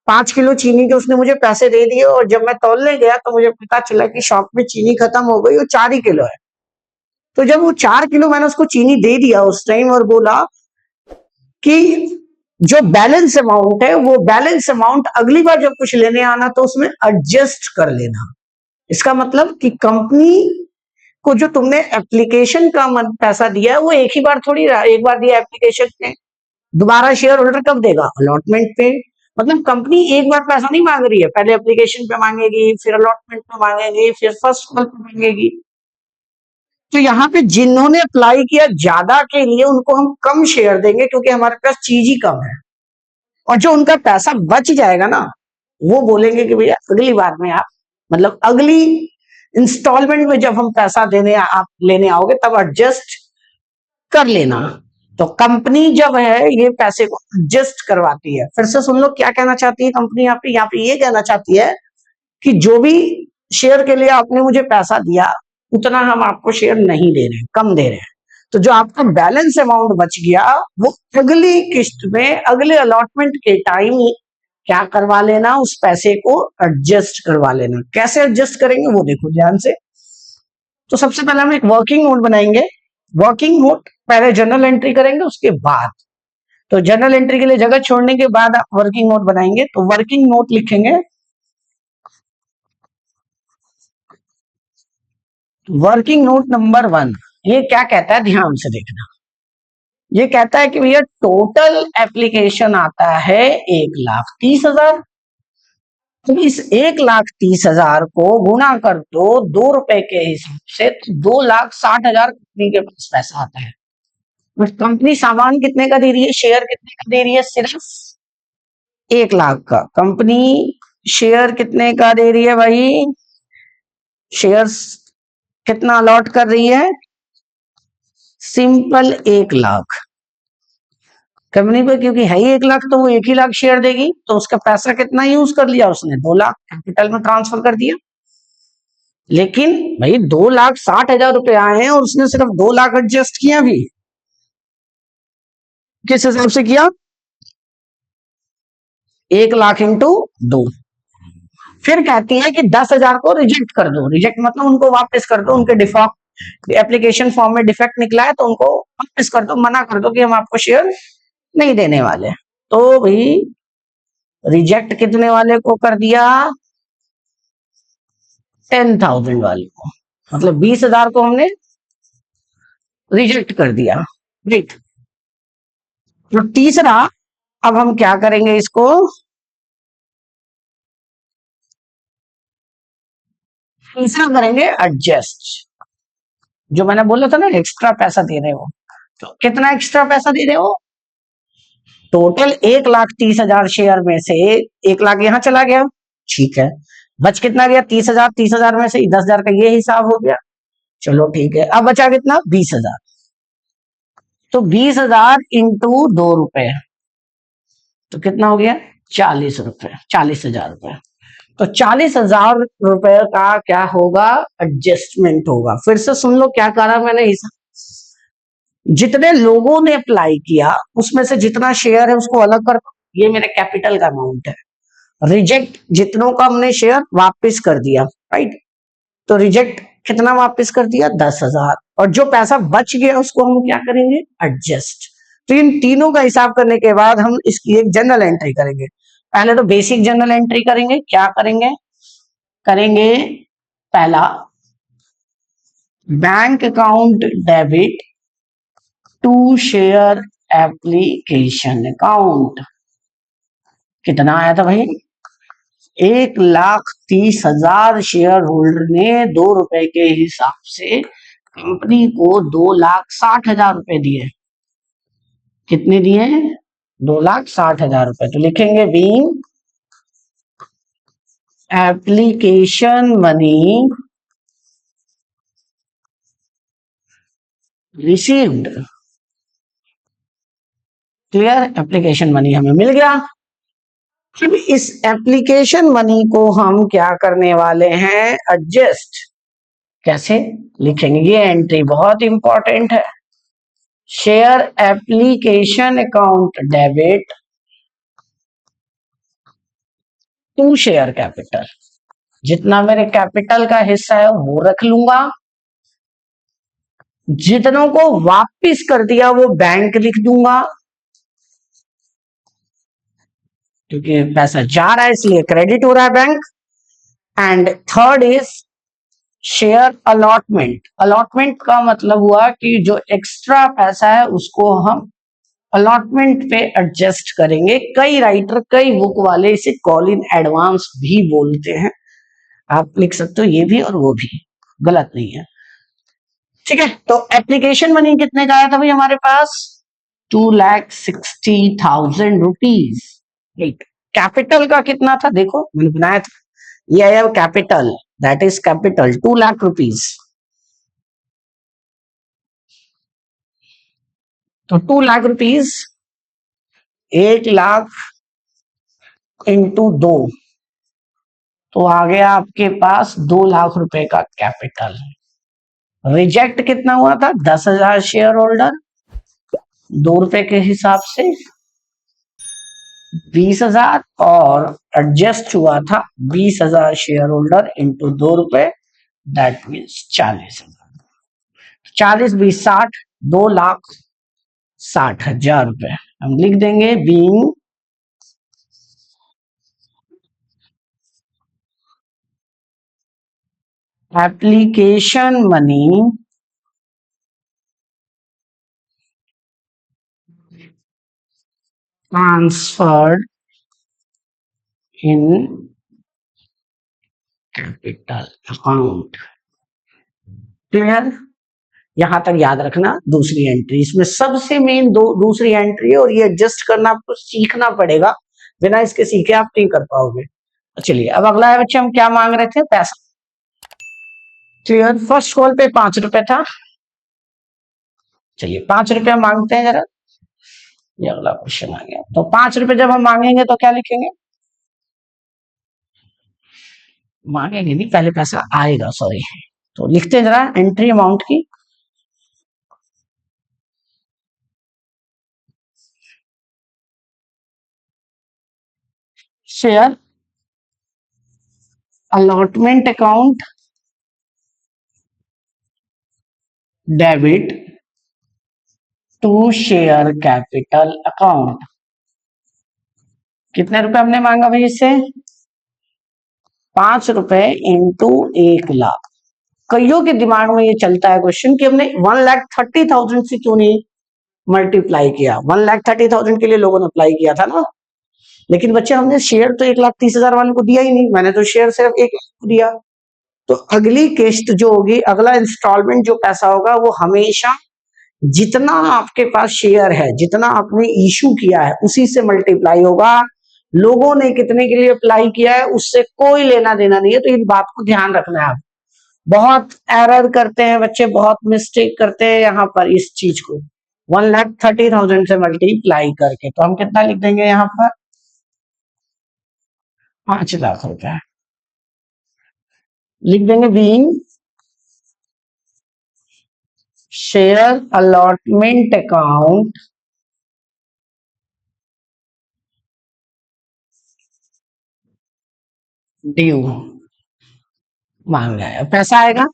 5 किलो चीनी के उसने मुझे पैसे दे दिए, और जब मैं तौलने गया तो मुझे पता चला कि शॉप में चीनी खत्म हो गई और 4 ही किलो है। तो जब वो 4 किलो मैंने उसको चीनी दे दिया उस टाइम, और बोला कि जो बैलेंस अमाउंट है वो बैलेंस अमाउंट अगली बार जब कुछ लेने आना तो उसमें एडजस्ट कर लेना। इसका मतलब कि कंपनी को जो तुमने एप्लीकेशन का पैसा दिया है वो एक ही बार थोड़ी रहा, एक बार दिया एप्लीकेशन में, दोबारा शेयर होल्डर कब देगा, अलॉटमेंट पे। मतलब कंपनी एक बार पैसा नहीं मांग रही है, पहले एप्लीकेशन पे मांगेगी, फिर अलॉटमेंट पे मांगेगी, फिर फर्स्ट कॉल पे मांगेगी। तो यहाँ पे जिन्होंने अप्लाई किया ज्यादा के लिए उनको हम कम शेयर देंगे, क्योंकि हमारे पास चीज ही कम है। और जो उनका पैसा बच जाएगा ना, वो बोलेंगे कि भैया अगली बार में आप, मतलब अगली इंस्टॉलमेंट में जब हम पैसा देने आप लेने आओगे तब एडजस्ट कर लेना। तो कंपनी जब है ये पैसे को एडजस्ट करवाती है। फिर से सुन लो क्या कहना चाहती है कंपनी, यहाँ पे ये कहना चाहती है कि जो भी शेयर के लिए आपने मुझे पैसा दिया उतना हम आपको शेयर नहीं दे रहे हैं, कम दे रहे हैं। तो जो आपका बैलेंस अमाउंट बच गया वो अगली किस्त में, अगले अलॉटमेंट के टाइम क्या करवा लेना, उस पैसे को एडजस्ट करवा लेना। कैसे एडजस्ट करेंगे वो देखो ध्यान से। तो सबसे पहले हम एक वर्किंग नोट बनाएंगे। वर्किंग नोट पहले जर्नल एंट्री करेंगे, उसके बाद, तो जर्नल एंट्री के लिए जगह छोड़ने के बाद आप वर्किंग नोट बनाएंगे। तो वर्किंग नोट लिखेंगे, वर्किंग नोट नंबर 1। ये क्या कहता है ध्यान से देखना। ये कहता है कि भैया टोटल एप्लीकेशन आता है 1,30,000। तो इस 1,30,000 को गुना कर दो 2 रुपए के हिसाब से, तो 2,60,000 कंपनी के पास पैसा आता है। बट कंपनी सामान कितने का दे रही है, शेयर कितने का दे रही है, सिर्फ 1 लाख का। कंपनी शेयर कितने का दे रही है भाई, शेयर्स कितना अलॉट कर रही है, सिंपल 1 लाख। कंपनी पे क्योंकि है ही 1 लाख तो वो 1 ही लाख शेयर देगी, तो उसका पैसा कितना यूज कर लिया उसने, 2 लाख कैपिटल में ट्रांसफर कर दिया। लेकिन भाई 2,60,000 रुपए आए हैं और उसने सिर्फ 2 लाख एडजस्ट किया भी। किस हिसाब से किया, 1 लाख इंटू 2। फिर कहती है कि 10,000 को रिजेक्ट कर दो। रिजेक्ट मतलब उनको वापस कर दो, उनके डिफॉल्ट एप्लीकेशन फॉर्म में डिफेक्ट निकला है तो उनको वापस कर दो, मना कर दो कि हम आपको शेयर नहीं देने वाले। तो भाई रिजेक्ट कितने वाले को कर दिया, 10,000 वाले को, मतलब 20,000 को हमने रिजेक्ट कर दिया। राइट। तो तीसरा, अब हम क्या करेंगे इसको, तीसरा करेंगे एडजस्ट। जो मैंने बोला था ना एक्स्ट्रा पैसा दे रहे हो, तो कितना एक्स्ट्रा पैसा दे रहे हो, टोटल 1,30,000 शेयर में से 1 लाख यहां चला गया, ठीक है, बच कितना गया 30,000, 30,000 में से 10,000 का ये हिसाब हो गया, चलो ठीक है। अब बचा कितना, 20,000। तो 20,000 इंटू 2 रुपए, तो कितना हो गया, 40 रुपए, 40,000 रुपए। तो 40,000 रुपए का क्या होगा, एडजस्टमेंट होगा। फिर से सुन लो क्या करा मैंने हिसाब, जितने लोगों ने अप्लाई किया उसमें से जितना शेयर है उसको अलग कर दो, ये मेरे कैपिटल का अमाउंट है। रिजेक्ट जितनों का हमने शेयर वापस कर दिया, राइट। तो रिजेक्ट कितना वापस कर दिया, 10,000। और जो पैसा बच गया उसको हम क्या करेंगे, एडजस्ट। तो इन तीनों का हिसाब करने के बाद हम इसकी एक जनरल एंट्री करेंगे। पहले तो बेसिक जनरल एंट्री करेंगे। क्या करेंगे, करेंगे पहला, bank account debit to share application account. कितना आया था भाई, 1,30,000 शेयर होल्डर ने 2 रुपए के हिसाब से कंपनी को 2,60,000 रुपए दिए। कितने दिए, 2,60,000 रुपए। तो लिखेंगे being application money received. Clear, application money हमें मिल गया। फिर इस एप्लीकेशन मनी को हम क्या करने वाले हैं, एडजस्ट। कैसे लिखेंगे, ये एंट्री बहुत इंपॉर्टेंट है। Share application account debit to share capital. जितना मेरे कैपिटल का हिस्सा है वो रख लूंगा, जितनों को वापस कर दिया वो बैंक लिख दूंगा, क्योंकि पैसा जा रहा है इसलिए क्रेडिट हो रहा है bank. And third is share allotment. Allotment का मतलब हुआ कि जो एक्स्ट्रा पैसा है उसको हम अलॉटमेंट पे एडजस्ट करेंगे। कई राइटर, कई बुक वाले इसे कॉल इन एडवांस भी बोलते हैं। आप लिख सकते हो ये भी और वो भी, गलत नहीं है। ठीक है, तो एप्लीकेशन मनी कितने का आया था भाई हमारे पास, 2,60,000 रुपीज। कैपिटल का कितना था, देखो मैंने बनाया था, ये आया capital, that is capital 2 lakh rupees. तो 2 लाख रुपीज 1 लाख इंटू 2, तो आ गया आपके पास 2 लाख रुपए का कैपिटल। रिजेक्ट कितना हुआ था, 10,000 शेयर होल्डर, 2 रुपए के हिसाब से 20,000, और एडजस्ट हुआ था 20,000 शेयर होल्डर इंटू 2 रुपए, दैट मीन्स 40,000। 40 20 60, 2,60,000 रुपए हम लिख देंगे। Being application money transferred in capital account. Clear, यहां तक याद रखना। दूसरी एंट्री इसमें सबसे मेन दूसरी एंट्री है, और ये एडजस्ट करना आपको सीखना पड़ेगा, बिना इसके सीखे आप नहीं कर पाओगे। चलिए अब अगला है बच्चे, हम क्या मांग रहे थे, पैसा। क्लियर, फर्स्ट कॉल पे 5 रुपए था। चलिए 5 रुपए मांगते हैं जरा, ये अगला क्वेश्चन आ गया। तो 5 रुपए जब हम मांगेंगे तो क्या लिखेंगे, मांगेंगे नहीं, पहले पैसा आएगा, सॉरी। तो लिखते हैं जरा एंट्री अमाउंट की। Share allotment account debit to share capital account. कितने रुपए हमने मांगा भाई इससे, 5 रुपए इंटू 1 लाख। कईयों के दिमाग में ये चलता है क्वेश्चन कि हमने 1,30,000 से क्यों नहीं मल्टीप्लाई किया। 1,30,000 के लिए लोगों ने अप्लाई किया था ना, लेकिन बच्चे हमने शेयर तो 1,30,000 वाले को दिया ही नहीं, मैंने तो शेयर सिर्फ 1 लाख को दिया। तो अगली किस्त जो होगी, अगला इंस्टॉलमेंट जो पैसा होगा, वो हमेशा जितना आपके पास शेयर है, जितना आपने इशू किया है, उसी से मल्टीप्लाई होगा। लोगों ने कितने के लिए अप्लाई किया है उससे कोई लेना देना नहीं है। तो इन बात को ध्यान रखना है। आप बहुत एरर करते हैं बच्चे, बहुत मिस्टेक करते हैं यहाँ पर इस चीज को, 1,30,000 से मल्टीप्लाई करके। तो हम कितना लिख देंगे यहाँ पर, 5 लाख रुपए लिख देंगे। Being share allotment account due, मांग रहा है पैसा आएगा।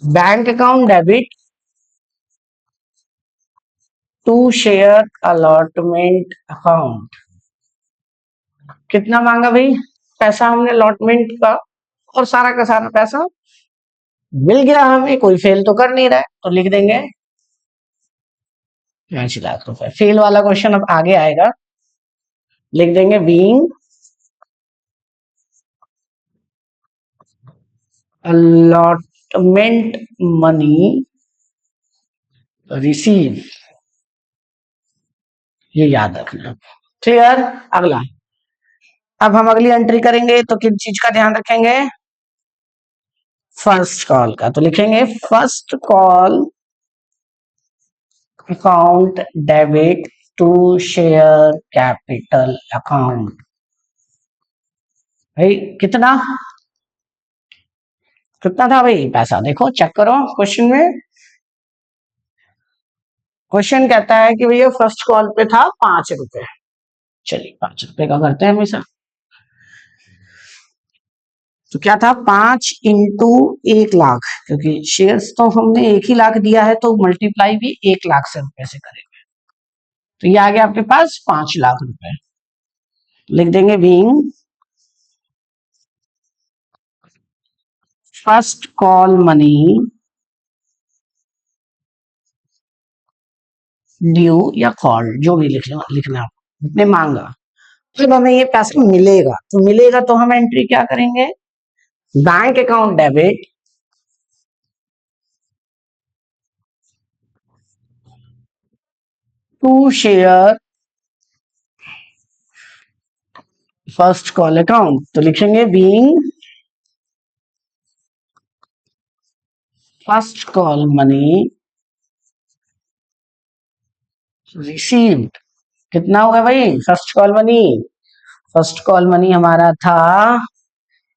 Bank account debit to share allotment account. कितना मांगा भाई पैसा हमने अलॉटमेंट का, और सारा का सारा पैसा मिल गया हमें, कोई फेल तो कर नहीं रहा है, तो लिख देंगे 5 लाख रुपए। फेल वाला क्वेश्चन अब आगे आएगा, लिख देंगे बीइंग अलॉटमेंट मनी रिसीव, ये याद रखना। क्लियर, अगला। अब हम अगली एंट्री करेंगे तो किन चीज का ध्यान रखेंगे, फर्स्ट कॉल का। तो लिखेंगे first call account debit to share capital account. भाई कितना कितना था भाई पैसा, देखो चेक करो क्वेश्चन में। क्वेश्चन कहता है कि भैया फर्स्ट कॉल पे था 5 रुपए। चलिए 5 रुपए का करते हैं हमेशा। तो क्या था, 5 × 1 लाख, क्योंकि शेयर्स तो हमने 1 ही लाख दिया है तो मल्टीप्लाई भी 1 लाख से रुपए से करेंगे। तो ये आ गया आपके पास 5 लाख रुपए। लिख देंगे being first call money due या कॉल, जो भी लिखना आपने मांगा, जब हमें ये पैसा मिलेगा तो हम एंट्री क्या करेंगे, bank account debit to share first call account. तो लिखेंगे being first call money received. कितना होगा भाई first call money, first call money हमारा था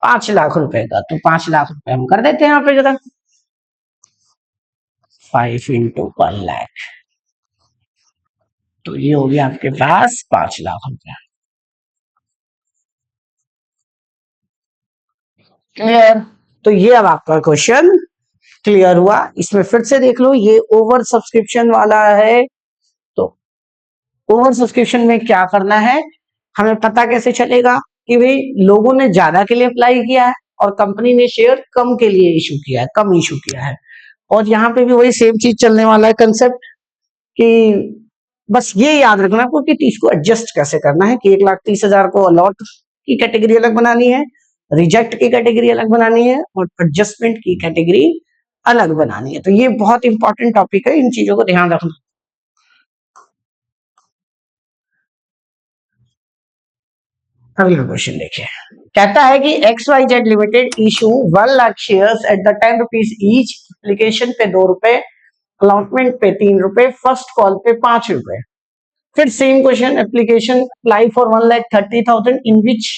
5 लाख रुपए का, तो 5 लाख रुपए हम कर देते हैं यहाँ पे जरा, 5 × 1 लाख, तो ये हो गया आपके पास 5 लाख रुपए। क्लियर। तो ये अब आपका क्वेश्चन क्लियर हुआ। इसमें फिर से देख लो, ये ओवर सब्सक्रिप्शन वाला है। तो ओवर सब्सक्रिप्शन में क्या करना है, हमें पता कैसे चलेगा कि भाई लोगों ने ज्यादा के लिए अप्लाई किया है और कंपनी ने शेयर कम के लिए इशू किया है, कम इशू किया है। और यहाँ पे भी वही सेम चीज चलने वाला है कंसेप्ट, कि बस ये याद रखना आपको कि इसको एडजस्ट कैसे करना है, कि 1,30,000 को अलॉट की कैटेगरी अलग बनानी है, रिजेक्ट की कैटेगरी अलग बनानी है, और एडजस्टमेंट की कैटेगरी अलग बनानी है। तो ये बहुत इंपॉर्टेंट टॉपिक है, इन चीजों को ध्यान रखना। अगला क्वेश्चन देखिए, कहता है कि XYZ limited issue 1 lakh shares at the 10 rupees each, application पे 2 रुपए, अलॉटमेंट पे 3 रुपए, फर्स्ट कॉल पे 5 रुपए। फिर same question, application apply for 1,30,000 in which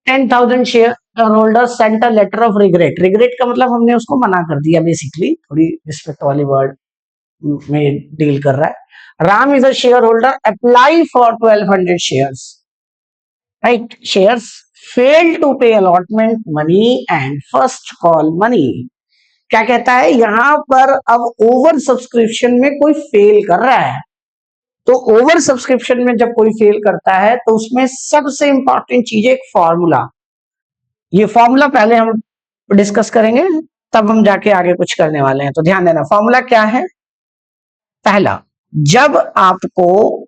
10,000 share holder sent a letter of regret. Regret का मतलब हमने उसको मना कर दिया, बेसिकली थोड़ी रिस्पेक्ट वाली वर्ड में डील कर रहा है। Ram is a share holder, apply for 1,200 shares, right, shares fail to pay allotment money and first call money. क्या कहता है यहां पर, अब ओवर सब्सक्रिप्शन में कोई फेल कर रहा है, तो ओवर सब्सक्रिप्शन में जब कोई फेल करता है तो उसमें सबसे इंपॉर्टेंट चीज है एक फॉर्मूला। ये फॉर्मूला पहले हम डिस्कस करेंगे, तब हम जाके आगे कुछ करने वाले हैं। तो ध्यान देना, फॉर्मूला क्या है। पहला, जब आपको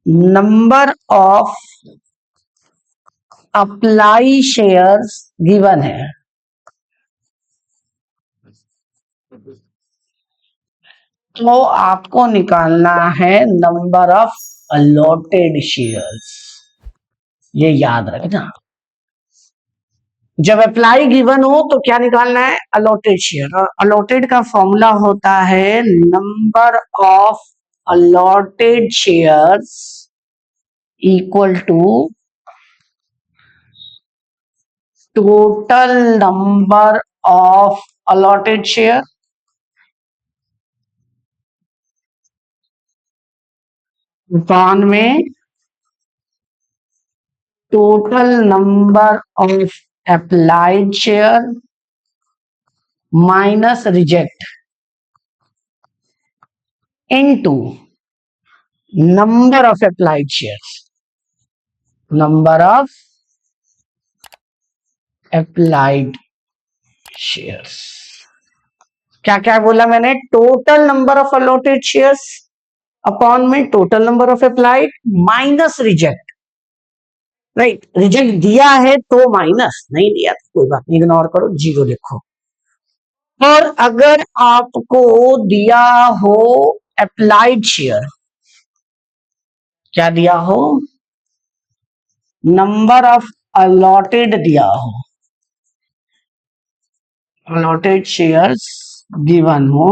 number of apply shares given है, तो आपको निकालना है नंबर ऑफ अलॉटेड शेयर्स। ये याद रखना, जब अप्लाई गिवन हो तो क्या निकालना है, अलॉटेड शेयर। और अलॉटेड का फॉर्मूला होता है number of allotted shares equal to total number of allotted share upon में total number of applied share minus reject into number of applied shares, number of applied shares. क्या क्या बोला मैंने, total number of allotted shares upon में total number of applied minus reject, right. Reject दिया है तो minus, नहीं दिया तो कोई बात नहीं, इग्नोर करो, जीरो लिखो। और अगर आपको दिया हो अप्लाइड शेयर, क्या दिया हो, नंबर ऑफ अलॉटेड दिया हो, अलॉटेड शेयर्स गिवन हो,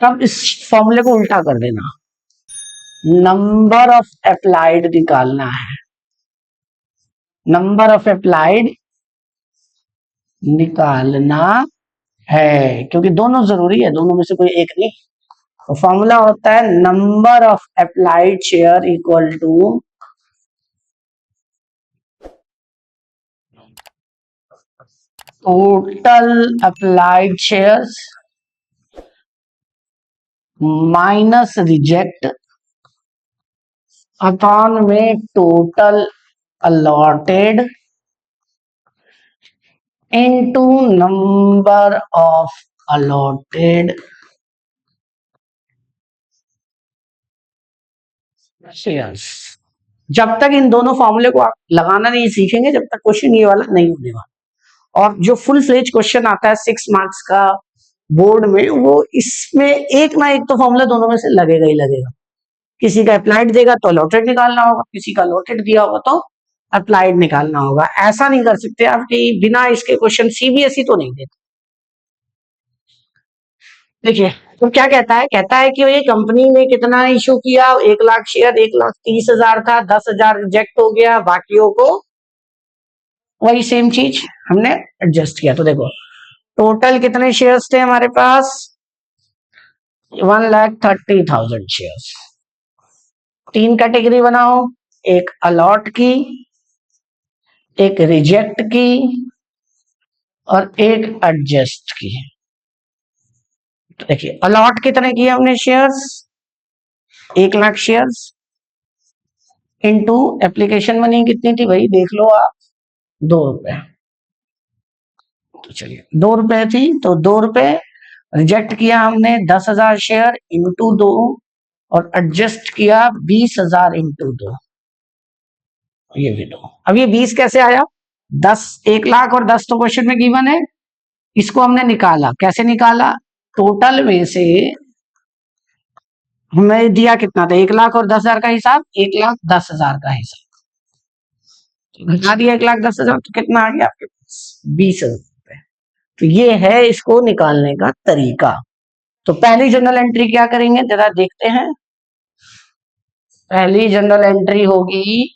अब इस फॉर्मूले को उल्टा कर देना, नंबर ऑफ अप्लाइड निकालना है, नंबर ऑफ अप्लाइड निकालना है, क्योंकि दोनों जरूरी है, दोनों में से कोई एक नहीं। तो फॉर्मूला होता है number of applied share equal to total applied shares minus reject upon में total allotted into number of allotted shares. जब तक इन दोनों फॉर्मूले को आप लगाना नहीं सीखेंगे, जब तक क्वेश्चन ये वाला नहीं होने वाला। और जो फुल फ्लेज क्वेश्चन आता है 6 मार्क्स का बोर्ड में, वो इसमें एक ना एक तो फॉर्मूला दोनों में से लगेगा ही लगेगा। किसी का अप्लाइड देगा तो अलॉटेड निकालना होगा, किसी का अलॉटेड दिया होगा तो अप्लाइड निकालना होगा। ऐसा नहीं कर सकते आप कि बिना इसके क्वेश्चन, सीबीएसई तो नहीं देते। देखिए तो क्या कहता है, कहता है कि ये कंपनी ने कितना इशू किया, 1,00,000 शेयर, 1,30,000 था, 10,000 रिजेक्ट हो गया, बाकियों को वही सेम चीज हमने एडजस्ट किया। तो देखो टोटल कितने शेयर्स थे हमारे पास, 1,30,000 शेयर्स। 3 कैटेगरी बनाओ, एक अलॉट की, एक रिजेक्ट की और एक एडजस्ट की। तो देखिए अलॉट कितने किए हमने shares, 1,00,000 shares into application money कितनी थी भाई, देख लो आप, 2 रुपए। तो चलिए 2 रुपए थी, तो 2 रुपए रिजेक्ट किया हमने 10,000 शेयर इंटू 2 और एडजस्ट किया 20,000 इंटू 2, ये भी 2। अब ये 20 कैसे आया, 10, 1,00,000 और 10 तो क्वेश्चन में गिवन है, इसको हमने निकाला। कैसे निकाला, टोटल में से हमें दिया कितना था, 1,00,000 और 10,000 का हिसाब, 1,10,000 का हिसाब, घटा दिया 1,10,000 तो कितना आ गया आपके पास, 20,000। तो ये है इसको निकालने का तरीका। तो पहली जनरल एंट्री क्या करेंगे जरा देखते हैं। पहली जनरल एंट्री होगी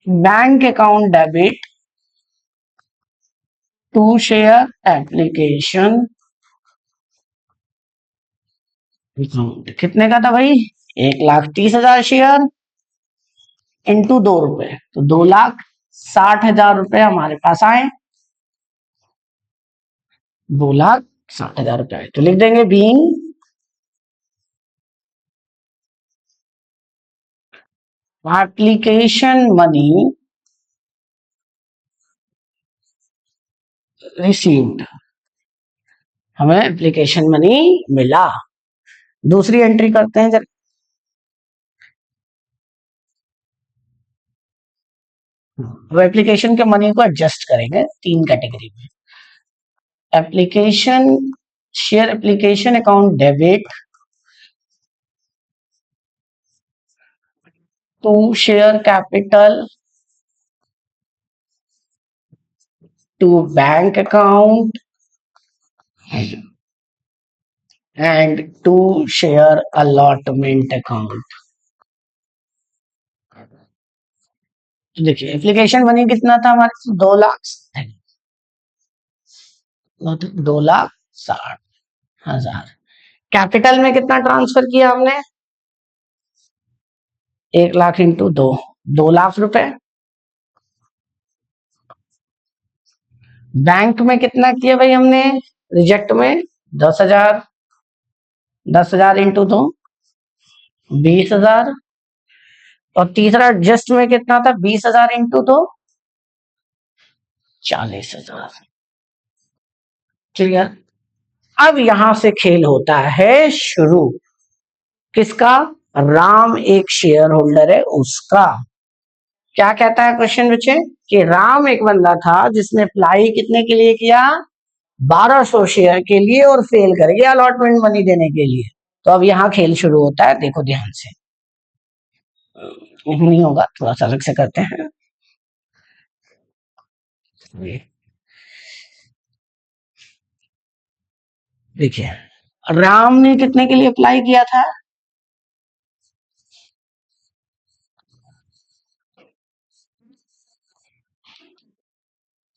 bank account debit to share application account. कितने का था भाई, 1,30,000 शेयर इंटू 2 रुपए, तो 2,60,000 रुपए हमारे पास आए, 2,60,000 रुपए आए। तो लिख देंगे बीइंग एप्लीकेशन मनी रिसीव्ड, हमें एप्लीकेशन मनी मिला। दूसरी एंट्री करते हैं जरा, वो एप्लीकेशन के मनी को एडजस्ट करेंगे 3 कैटेगरी में। Application share application account debit to share capital to bank account and to share allotment account. तो देखिए एप्लीकेशन मनी कितना था हमारे पास, 2,60,000। कैपिटल में कितना ट्रांसफर किया हमने, 1,00,000 इंटू 2, 2,00,000 रुपए। बैंक में कितना किया भाई हमने, रिजेक्ट में 10,000, 10,000 इंटू 2, 20,000। और तीसरा एडजस्ट में कितना था, 20,000 इंटू 2, 40,000। क्लियर। अब यहां से खेल होता है शुरू, किसका, राम एक शेयर होल्डर है उसका। क्या कहता है क्वेश्चन बच्चे, कि राम एक बंदा था जिसने अप्लाई कितने के लिए किया, 1,200 शेयर के लिए और फेल कर गया अलॉटमेंट मनी देने के लिए। तो अब यहाँ खेल शुरू होता है, देखो ध्यान से, नहीं होगा, थोड़ा सा अलग से करते हैं। देखिए राम ने कितने के लिए अप्लाई किया था?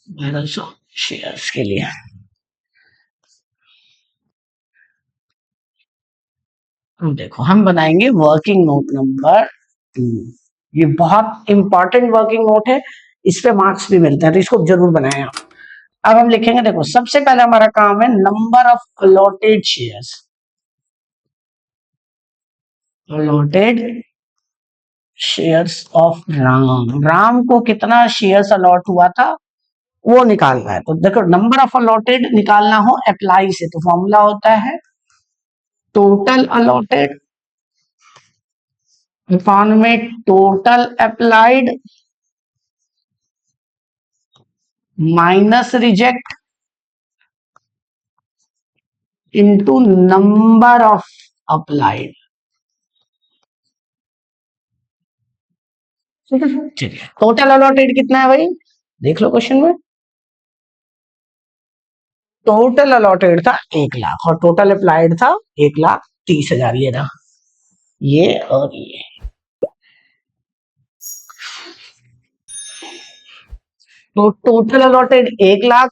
1200 शेयर्स के लिए। अब देखो हम बनाएंगे वर्किंग नोट नंबर 2। ये बहुत इंपॉर्टेंट वर्किंग नोट है, इस पे मार्क्स भी मिलते हैं, तो इसको जरूर बनाएं आप। अब हम लिखेंगे, देखो सबसे पहले हमारा काम है number of allotted shares. Allotted shares of Ram, Ram को कितना शेयर्स अलॉट हुआ था वो निकालना है। तो देखो नंबर ऑफ अलॉटेड निकालना हो अप्लाई से, तो फॉर्मूला होता है टोटल अलॉटेड अपॉन में total applied minus reject into number of applied. ठीक है, चलिए टोटल अलॉटेड कितना है भाई, देख लो क्वेश्चन में। टोटल अलॉटेड था 1 लाख और टोटल अप्लाइड था 1,30,000। ये रहा, ये और ये। तो total allotted 1 lakh,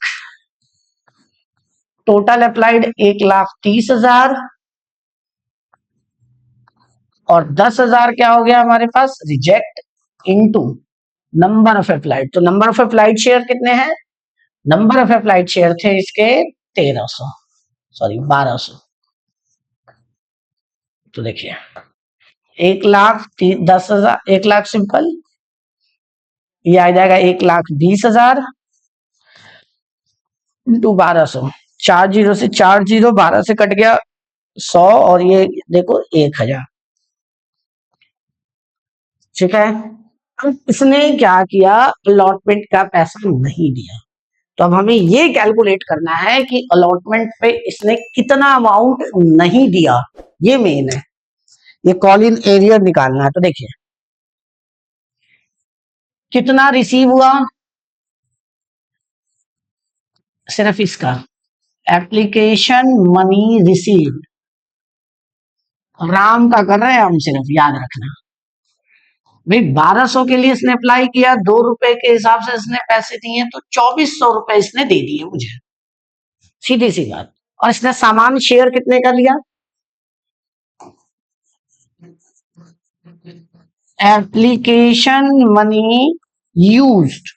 total applied 1,30,000 और 10,000 क्या हो गया हमारे पास, reject into number of applied. तो नंबर ऑफ अप्लाइड शेयर कितने हैं, नंबर ऑफ अप्लाइड शेयर थे इसके 1300, सॉरी 1200। तो देखिए 1,10,000, 1 लाख सिंपल, ये आ जाएगा 1,20,000 इंटू 1200। 4 जीरो से 4 जीरो, 12 से कट गया 100 और ये देखो 1,000। ठीक है, अब इसने क्या किया, अलॉटमेंट का पैसा नहीं दिया। तो अब हमें ये कैलकुलेट करना है कि अलॉटमेंट पे इसने कितना अमाउंट नहीं दिया, ये मेन है। ये कॉल इन एरियर निकालना है। तो देखिए कितना रिसीव हुआ, सिर्फ इसका एप्लीकेशन मनी रिसीव, राम का कर रहे हैं हम, सिर्फ याद रखना भाई 1,200 के लिए इसने अप्लाई किया, 2 रुपए के हिसाब से इसने पैसे दिए, तो 2,400 रुपए इसने दे दिए मुझे, सीधी सी बात। और इसने सामान शेयर कितने का लिया, एप्लीकेशन मनी यूज्ड,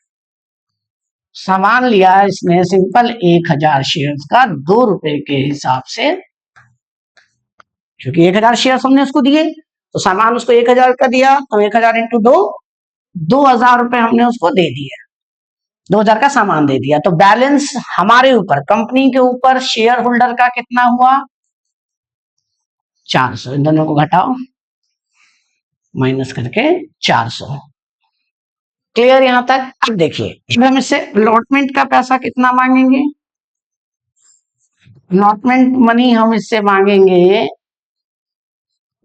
सामान लिया इसने सिंपल 1,000 शेयर्स का 2 रुपए के हिसाब से, क्योंकि 1,000 शेयर्स हमने उसको दिए, तो सामान उसको 1,000 का दिया, तो 1,000 इंटू 2, 2,000 रुपए हमने उसको दे दिए, 2,000 का सामान दे दिया। तो बैलेंस हमारे ऊपर, कंपनी के ऊपर शेयर होल्डर का कितना हुआ, 400। इन दोनों को घटाओ, माइनस करके 400। क्लियर यहां तक? अब देखिए अब हम इससे अलॉटमेंट का पैसा कितना मांगेंगे, अलॉटमेंट मनी हम इससे मांगेंगे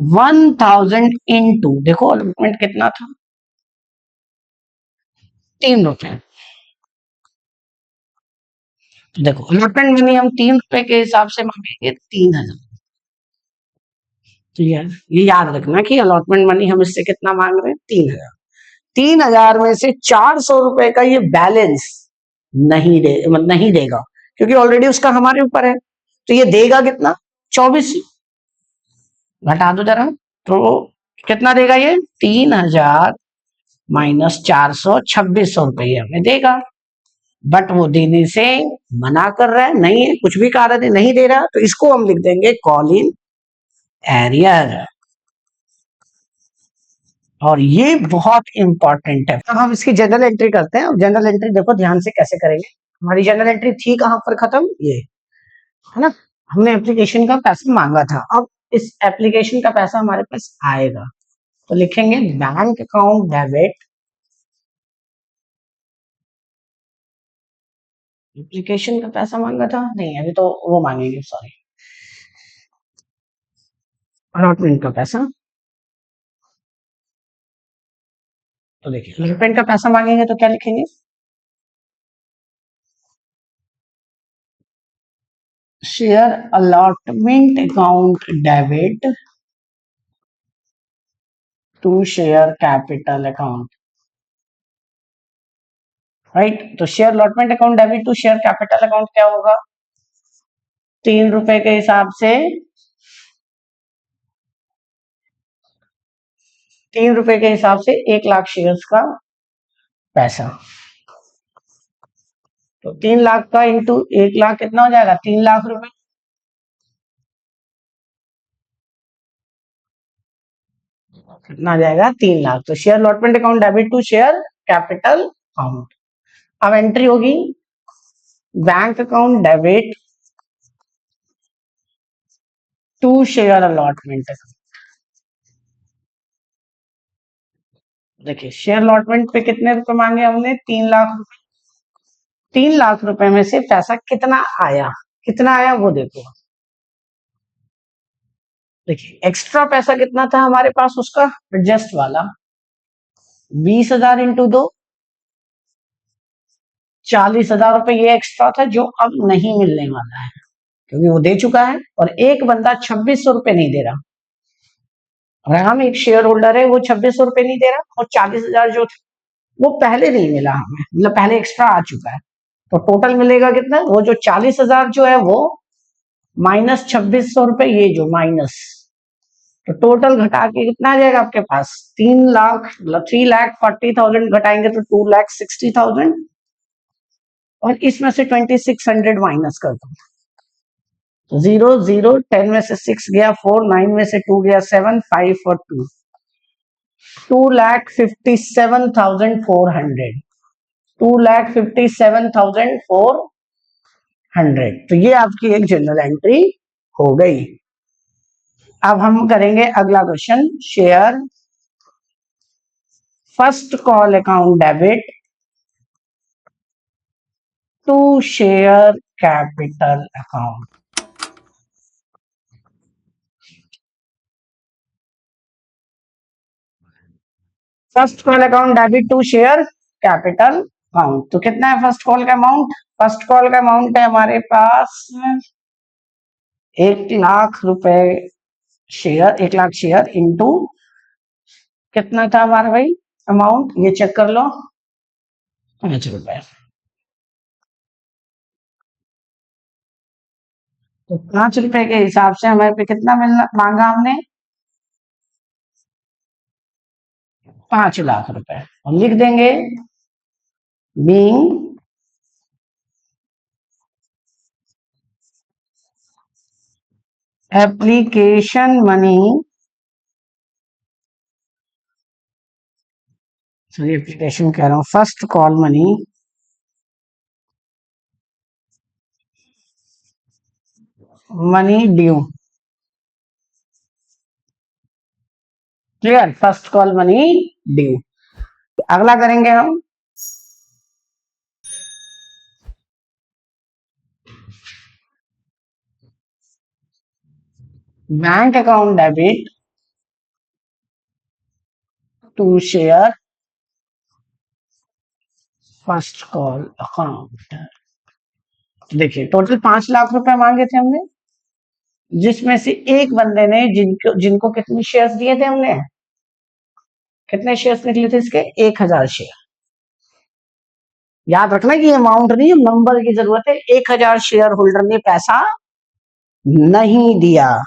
1,000 इंटू, देखो अलॉटमेंट कितना था, 3 रुपए। देखो अलॉटमेंट मनी हम 3 रुपए के हिसाब से मांगेंगे 3,000। तो ये याद रखना कि अलॉटमेंट मनी हम इससे कितना मांग रहे हैं, 3,000। 3,000 में से 400 रुपए का ये बैलेंस नहीं देगा, क्योंकि ऑलरेडी उसका हमारे ऊपर है। तो ये देगा कितना, 24। घटा दो जरा, तो कितना देगा ये, 3,000 माइनस 400, 2,600 रुपये हमें देगा। बट वो देने से मना कर रहा है, नहीं है कुछ भी कारण है, नहीं दे रहा, तो इसको हम लिख देंगे कॉल इन एरियर। और ये बहुत इंपॉर्टेंट है। अब हम इसकी जनरल एंट्री करते हैं। जनरल एंट्री देखो ध्यान से कैसे करेंगे। हमारी जनरल एंट्री थी कहां पर खत्म, ये है ना, हमने एप्लीकेशन का पैसा मांगा था, अब इस एप्लीकेशन का पैसा हमारे पास आएगा, तो लिखेंगे बैंक अकाउंट डेबिट, एप्लीकेशन का पैसा मांगा था, नहीं अभी तो वो मांगेंगे, सॉरी अलॉटमेंट का पैसा। तो देखिए अलॉटमेंट का पैसा मांगेंगे तो क्या लिखेंगे, share allotment account debit to share capital account, right. तो share allotment account debit to share capital account क्या होगा? 3 रुपए के हिसाब से 3 रुपए के हिसाब से 1 लाख शेयर्स का पैसा। तो 3 लाख का इंटू 1 लाख कितना हो जाएगा? 3 लाख रुपए। कितना आ जाएगा? 3 लाख। तो share allotment account debit to share capital account. अब एंट्री होगी bank account debit to share allotment account. देखिए शेयर अलॉटमेंट पे कितने रुपए मांगे हमने? 3 लाख रुपए। 3 लाख रुपए में से पैसा कितना आया, कितना आया वो देखो। देखिए एक्स्ट्रा पैसा कितना था हमारे पास उसका, एडजस्ट वाला 20,000 इंटू 2, 40,000 रुपए ये एक्स्ट्रा था जो अब नहीं मिलने वाला है क्योंकि वो दे चुका है। और एक बंदा 2600 रुपए नहीं दे रहा, और हम एक शेयर होल्डर है वो 2600 रुपए नहीं दे रहा, और 40,000 जो थे वो पहले नहीं मिला हमें, मतलब पहले एक्स्ट्रा आ चुका है। तो टोटल मिलेगा कितना? वो जो 40,000 जो है वो माइनस 2600 रुपए, ये जो माइनस, तो टोटल घटा के कितना आ जाएगा आपके पास? 3 लाख, मतलब 3,40,000 घटाएंगे तो 2,60,000, और इसमें से 2600 माइनस कर दो। 0 0 10 में से 6 गया 4, 9 में से 2 गया 7, 5 और 2, 2,57,400, 2,57,400। तो ये आपकी एक जनरल एंट्री हो गई। अब हम करेंगे अगला question, share first call account debit to share capital account. First call account debit to share capital account. तो कितना है फर्स्ट कॉल का अमाउंट? फर्स्ट कॉल का अमाउंट है हमारे पास 1 लाख रुपए शेयर, 1 लाख शेयर इंटू कितना था हमारा भाई अमाउंट, ये चेक कर लो, 5 रुपए। तो 5 रुपए के हिसाब से हमारे पे कितना मिलना मांगा हमने? 5 लाख रुपए। और लिख देंगे being application money, sorry application कह रहा हूं, first call money due. Clear? First call money due. अगला करेंगे हम bank account debit to share first call account. देखिए टोटल 5 लाख रुपए मांगे थे हमने, जिसमें से एक बंदे ने जिनको कितने शेयर्स दिए थे हमने, कितने शेयर्स निकले थे इसके? 1,000 शेयर। याद रखना कि अमाउंट नहीं, नंबर की जरूरत है। 1,000 शेयर होल्डर ने पैसा नहीं दिया,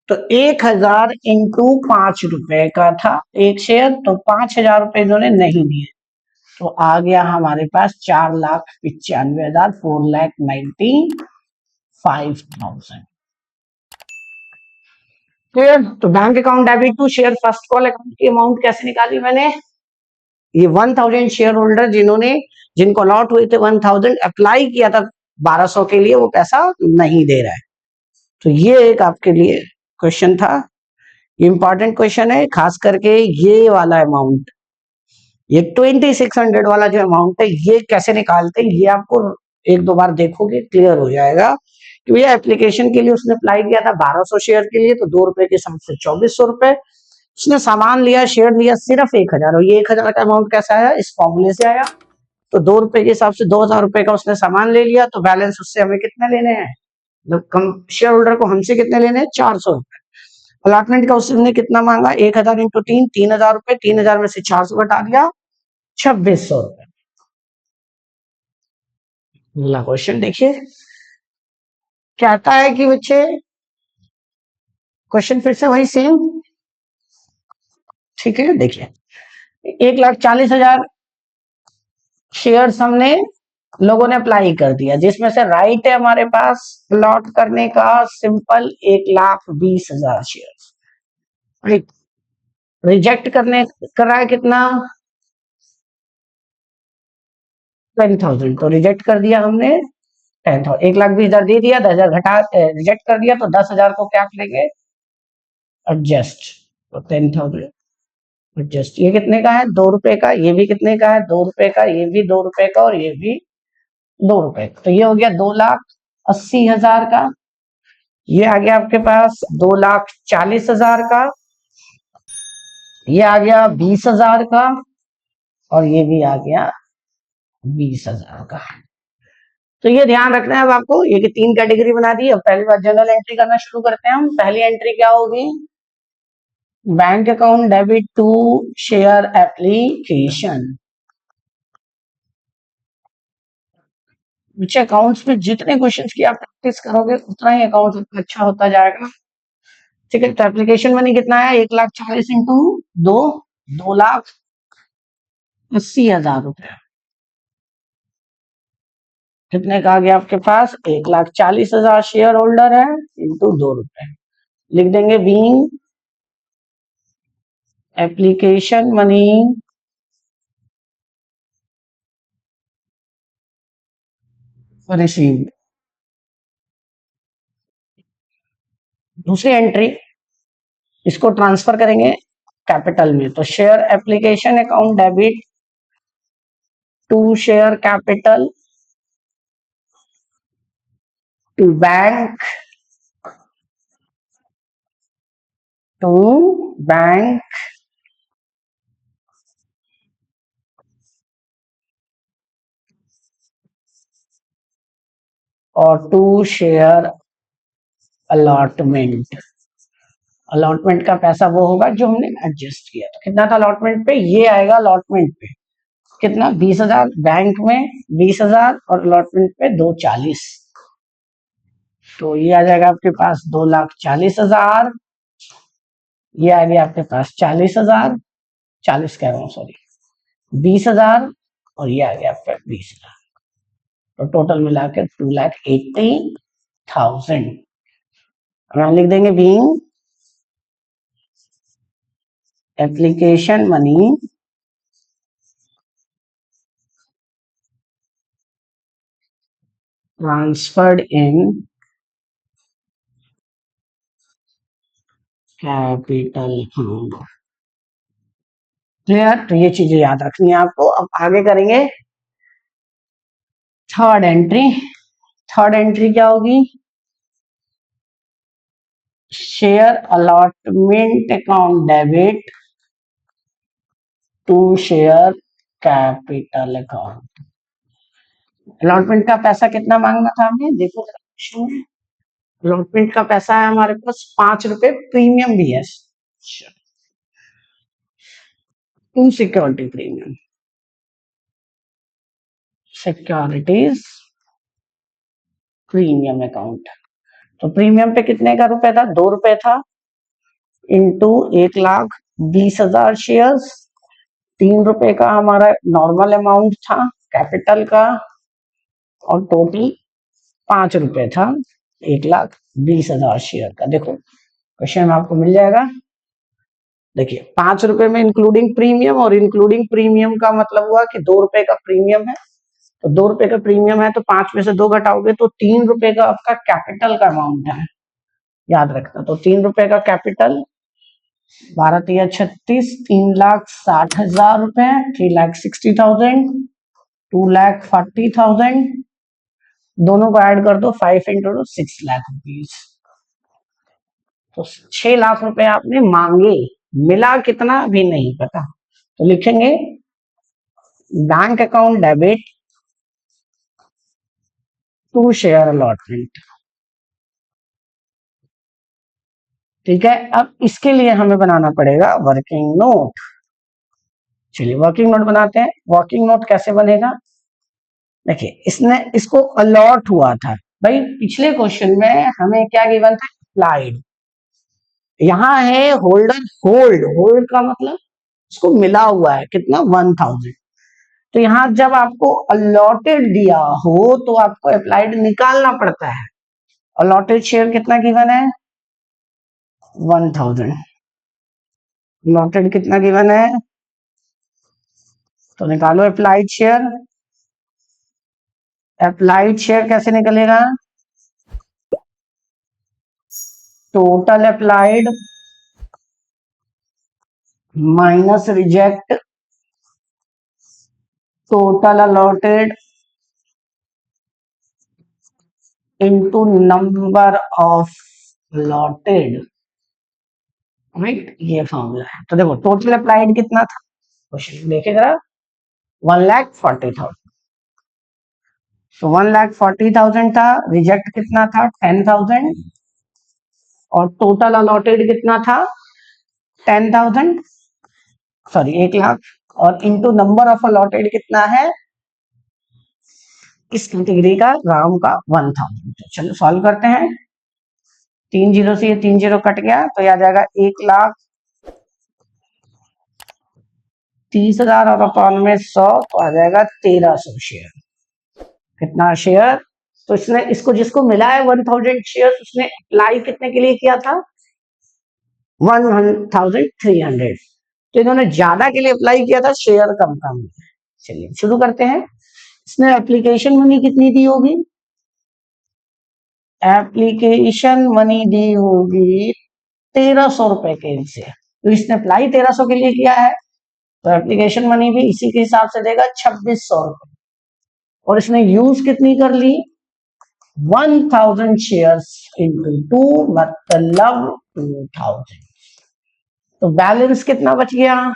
तो 1,000 इंटू 5 रुपए का था एक शेयर, तो 5,000 रुपए इन्होंने नहीं दिए, तो आ गया हमारे पास 4,95,000, 4,95,000। क्लियर? तो bank account debit to share first call account की अमाउंट कैसे निकाली मैंने? ये 1,000 शेयर होल्डर जिनको अलॉट हुए थे 1,000, अप्लाई किया था 1,200 के लिए, वो पैसा नहीं दे रहा है। तो ये एक आपके लिए क्वेश्चन था, इंपॉर्टेंट क्वेश्चन है, खास करके ये वाला अमाउंट, ये 2,600 वाला जो अमाउंट है ये कैसे निकालते हैं, ये आपको 1-2 बार देखोगे क्लियर हो जाएगा। कि भैया एप्लीकेशन के लिए उसने अप्लाई किया था 1,200 शेयर के लिए, तो 2 रुपए के समझ से 2,400 रुपए उसने सामान लिया, शेयर लिया सिर्फ 1,000, और ये 1,000 का अमाउंट कैसे आया? इस फॉर्मूले से आया। तो 2 रुपए के हिसाब से 2,000 रुपए का उसने सामान ले लिया, तो बैलेंस उससे हमें कितने लेने हैं, मतलब कम शेयर होल्डर को हमसे कितने लेने हैं, 400 रुपए। अलॉटमेंट का उसने कितना मांगा, 1,000 इंटू 3, 3,000 रुपए, 3,000 में से 400 घटा दिया, 2,600 रुपए। अगला क्वेश्चन देखिए, कहता है कि बच्चे, क्वेश्चन फिर से वही सेम, ठीक है। देखिए 1,40,000 शेयर्स हमने लोगों ने अप्लाई कर दिया, जिसमें से राइट है हमारे पास प्लॉट करने का सिंपल 1,20,000 शेयर्स, राइट। रिजेक्ट करने करा है कितना, 10,000, तो रिजेक्ट कर दिया हमने 10,000, 1,20,000 दे दिया, 10,000 घटा रिजेक्ट कर दिया, तो 10,000 को क्या करेंगे, एडजस्ट, तो 10,000 एडजस्ट। ये कितने का है, 2 रुपए का, ये भी कितने का है, 2 रुपए का, ये भी 2 रुपए का, और ये भी 2 रुपए का, तो ये हो गया 2,80,000 का। ये आ गया आपके पास 2,40,000 का, ये आ गया 20,000 का, और ये भी आ गया 20,000 का। तो ये ध्यान रखना है अब आपको, ये कि 3 कैटेगरी बना दी। अब पहली बार जनरल एंट्री करना शुरू करते हैं हम। पहली एंट्री क्या होगी, bank account debit to share application. बच्चे अकाउंट्स में जितने क्वेश्चंस की आप प्रैक्टिस करोगे उतना ही अकाउंट अच्छा होता जाएगा, ठीक है। तो एप्लीकेशन मनी कितना है, 1,40,000 इंटू 2, 2,80,000 रुपए। कितने का आ गया आपके पास, 1,40,000 शेयर होल्डर है इंटू 2 रुपए। लिख देंगे बीइंग एप्लीकेशन मनी रिसीव्ड। दूसरी एंट्री, इसको ट्रांसफर करेंगे कैपिटल में, तो share application account debit to share capital to bank, to bank, और टू शेयर अलॉटमेंट। अलॉटमेंट का पैसा वो होगा जो हमने एडजस्ट किया। तो कितना था अलॉटमेंट पे, ये आएगा अलॉटमेंट पे कितना, 20,000, बैंक में 20,000, और अलॉटमेंट पे 2,40,000, तो ये आ जाएगा आपके पास 2,40,000। ये आ गया आपके पास 40,000, 40 कह रहा हूँ सॉरी, 20,000, और ये आ गया आपका 20,000, तो टोटल मिला के 2,80,000। हम लिख देंगे being application money transferred in capital fund. Clear, तो ये चीजें याद रखनी है आपको। अब आगे करेंगे थर्ड एंट्री। थर्ड एंट्री क्या होगी, share allotment account debit to share capital account. Allotment का पैसा कितना मांगना था हमने, देखो अलॉटमेंट का पैसा है हमारे पास 5 रुपए, प्रीमियम भी है, to security premium, securities premium account. तो प्रीमियम पे कितने का रुपए था, 2 रुपए था, इंटू 1,20,000 शेयर्स, 3 रुपए का हमारा नॉर्मल अमाउंट था कैपिटल का, और टोटल 5 रुपए था 1,20,000 शेयर का। देखो क्वेश्चन आपको मिल जाएगा। देखिए 5 रुपए में इंक्लूडिंग प्रीमियम, और इंक्लूडिंग प्रीमियम का मतलब हुआ कि 2 रुपए का प्रीमियम है, तो 2 रुपए का प्रीमियम है, तो 5 में से 2 घटाओगे तो 3 रुपए का आपका कैपिटल का अमाउंट है, याद रखना। तो 3 रुपए का कैपिटल, 12×3=36, 3,60,000 रुपए, 3,60,000, 2,40,000, दोनों को ऐड कर दो, 5 × 6 लाख रुपीज, तो 6 लाख रुपए आपने मांगे, मिला कितना भी नहीं पता, तो लिखेंगे bank account debit to share allotment. ठीक है, अब इसके लिए हमें बनाना पड़ेगा वर्किंग नोट। चलिए वर्किंग नोट बनाते हैं। वर्किंग नोट कैसे बनेगा? देखिए, इसने इसको अलॉट हुआ था भाई, पिछले क्वेश्चन में हमें क्या गिवन था? अप्लाइड। यहाँ है होल्डर होल्ड, होल्ड का मतलब इसको मिला हुआ है कितना? 1000। तो यहाँ जब आपको अलॉटेड दिया हो तो आपको अप्लाइड निकालना पड़ता है। अलॉटेड शेयर कितना गिवन है? 1000। अलॉटेड कितना गिवन है? तो निकालो अप्लाइड शेयर। अप्लाइड शेयर कैसे निकलेगा? Total applied minus reject total allotted into number of allotted. Right, ये फॉर्मूला है। तो देखो टोटल अप्लाइड कितना था, क्वेश्चन देखे जरा, 1,40,000। तो 1,40,000 था, रिजेक्ट कितना था? 10,000, और टोटल अलॉटेड कितना था? 10,000, सॉरी 1,00,000, और इनटू नंबर ऑफ अलॉटेड कितना है इस कैटेगरी का? राम का 1000। तो चलो सॉल्व करते हैं। 3 जीरो से ये 3 जीरो कट गया तो ये आ जाएगा 1,30,000 और अपॉन में 100 तो आ जाएगा 1,300 शेयर। कितना शेयर? तो इसने इसको जिसको मिला है 1000 शेयर, उसने अप्लाई कितने के लिए किया था? 1,300। तो इन्होंने ज्यादा के लिए अप्लाई किया था, शेयर कम कम। चलिए शुरू करते हैं। इसने एप्लीकेशन मनी कितनी दी होगी? एप्लीकेशन मनी दी होगी 1,300 रुपए के से। तो इसने अप्लाई 1,300 के लिए किया है, तो एप्लीकेशन मनी भी इसी के हिसाब से देगा 2,600 रुपए। और इसने यूज कितनी कर ली? 1,000 शेयर्स इंटू 2 मतलब 2,000। तो बैलेंस कितना बच गया?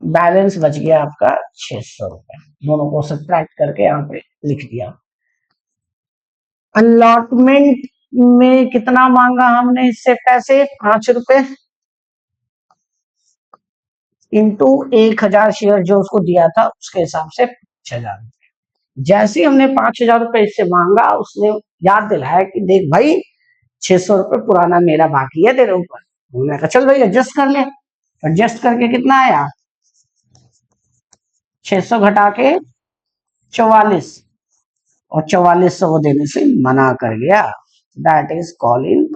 बैलेंस बच गया आपका 600 रुपए। दोनों को सब्ट्रैक्ट करके यहाँ पे लिख दिया। अलॉटमेंट में कितना मांगा हमने इससे पैसे? 5 रुपए इंटू 1,000 शेयर जो उसको दिया था उसके हिसाब से 5,000 रुपए। जैसे ही हमने 5,000 रुपए इससे मांगा, उसने याद दिलाया कि देख भाई 600 रुपए पुराना मेरा बाकी है तेरे ऊपर। मैंने कहा चल भाई एडजस्ट कर ले। एडजस्ट करके कितना आया? 600 घटा के 44, और 4400 वो देने से मना कर गया। That is call in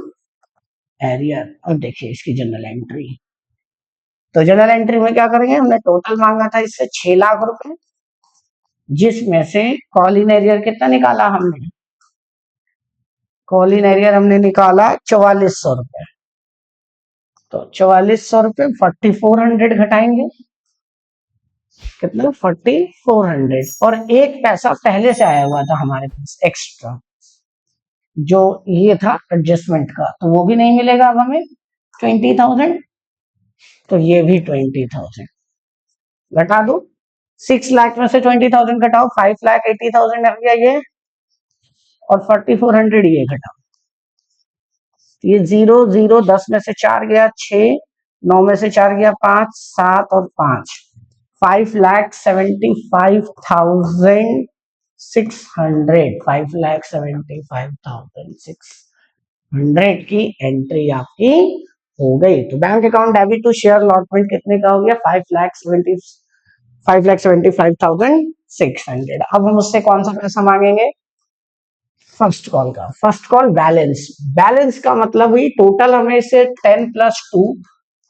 arrear. अब देखिए इसकी जनरल एंट्री। तो जनरल एंट्री में क्या करेंगे? हमने टोटल मांगा था इससे 6 लाख रुपए, जिसमें से कॉल इन एरियर कितना निकाला हमने? कॉल इन एरियर हमने निकाला 4400 रुपए। तो 4400 रुपए 4400 घटाएंगे, कितना? 4400। और एक पैसा पहले से आया हुआ था हमारे पास एक्स्ट्रा, जो ये था एडजस्टमेंट का, तो वो भी नहीं मिलेगा अब हमें 20,000। तो ये भी 20,000 घटा दो। 6 लाख में से 20,000 घटाओ, 5,80,000 आ गया ये, और 4400 ये घटाओ। ये 0 0 10 में से 4 गया 6, 9 में से 4 गया 5, 7 और 5, 5,75,600। 5,75,600 की एंट्री आपकी हो गई। तो bank account debit to share allotment कितने का हो गया? 5,75,600। अब हम उससे कौन सा पैसा मांगेंगे? फर्स्ट कॉल का। First call balance. बैलेंस का मतलब हुई टोटल हमें से 10 + 2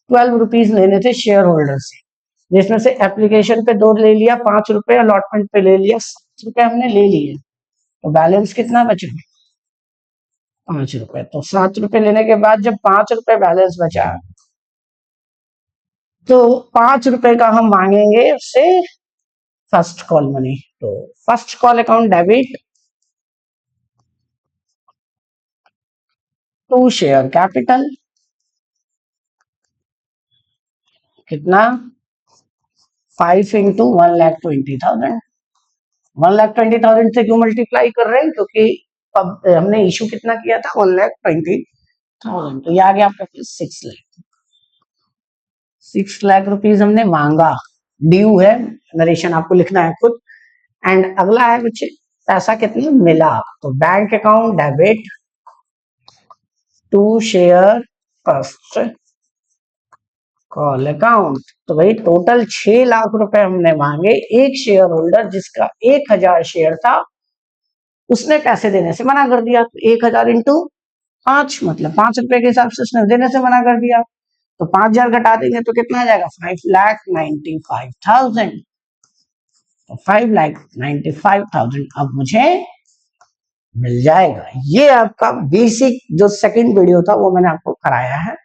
12 रुपीज लेने थे शेयर होल्डर से, जिसमें से एप्लीकेशन पे 2 ले लिया, 5 रुपए अलॉटमेंट पे ले लिया, 7 रुपए हमने ले लिए। तो बैलेंस कितना बचा? 5 रुपए। तो 7 रुपए लेने के बाद जब 5 रुपए बैलेंस बचा, तो 5 रुपए का हम मांगेंगे उससे फर्स्ट कॉल मनी। तो first call account debit to share capital, कितना? 5 इंटू 1,20,000। 1,20,000 से क्यों मल्टीप्लाई कर रहे हैं, क्योंकि अब हमने इशू कितना किया था, 1,20,000, तो ये आ गया आपका 6 लाख। 6 लाख रुपीज हमने मांगा, ड्यू है, नरेशन आपको लिखना है खुद। एंड अगला है बच्चे पैसा कितना मिला, तो bank account debit to share first call account. तो भाई टोटल 6 लाख रुपए हमने मांगे, एक शेयर होल्डर जिसका 1,000 शेयर था उसने पैसे देने से मना कर दिया, तो 1,000 इंटू 5 मतलब 5 रुपए के हिसाब से उसने देने से मना कर दिया, तो 5,000 घटा देंगे तो कितना आ जाएगा, 5,95,000। तो 5,95,000 अब मुझे मिल जाएगा। ये आपका बेसिक जो सेकंड वीडियो था वो मैंने आपको कराया है,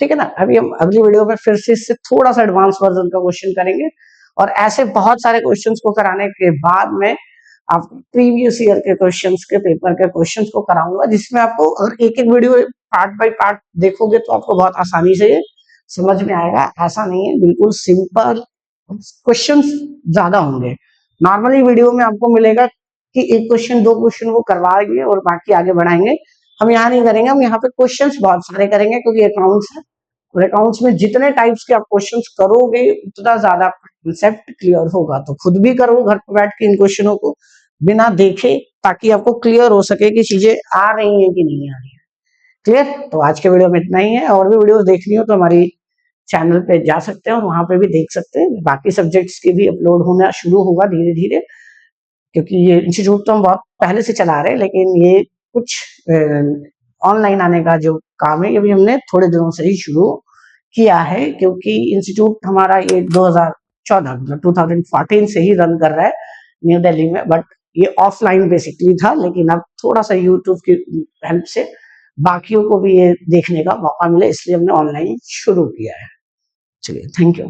ठीक है ना। अभी हम अगली वीडियो में फिर से इससे थोड़ा सा एडवांस वर्जन का क्वेश्चन करेंगे, और ऐसे बहुत सारे क्वेश्चंस को कराने के बाद में आप प्रीवियस ईयर के क्वेश्चंस के पेपर के क्वेश्चंस को कराऊंगा, जिसमें आपको अगर एक एक वीडियो पार्ट बाय पार्ट देखोगे तो आपको बहुत आसानी से समझ में आएगा। ऐसा नहीं है, बिल्कुल सिंपल क्वेश्चंस ज्यादा होंगे। नॉर्मली वीडियो में आपको मिलेगा कि एक क्वेश्चन दो क्वेश्चन वो करवाएंगे और बाकी आगे बढ़ाएंगे, हम यहाँ नहीं करेंगे, हम यहाँ पे क्वेश्चंस बहुत सारे करेंगे, क्योंकि अकाउंट्स है और अकाउंट्स में जितने टाइप्स के आप क्वेश्चंस करोगे उतना ज्यादा कंसेप्ट क्लियर होगा। तो खुद भी करो घर पर बैठ के इन क्वेश्चनों को बिना देखे, ताकि आपको क्लियर हो सके कि चीजें आ रही हैं कि नहीं आ रही है। क्लियर। तो आज के वीडियो में इतना ही है, और भी वीडियोस देखनी हो तो हमारी चैनल पे जा सकते हैं और वहां पे भी देख सकते हैं। बाकी सब्जेक्ट्स की भी अपलोड होना शुरू होगा धीरे धीरे, क्योंकि ये इंस्टीट्यूट तो हम बहुत पहले से चला रहे हैं, लेकिन ये कुछ ऑनलाइन आने का जो काम है ये भी हमने थोड़े दिनों से ही शुरू किया है, क्योंकि इंस्टीट्यूट हमारा ये 2014 मतलब 2014 से ही रन कर रहा है न्यू दिल्ली में, बट ये ऑफलाइन बेसिकली था, लेकिन अब थोड़ा सा यूट्यूब की हेल्प से बाकियों को भी ये देखने का मौका मिले, इसलिए हमने ऑनलाइन शुरू किया है। चलिए, थैंक यू।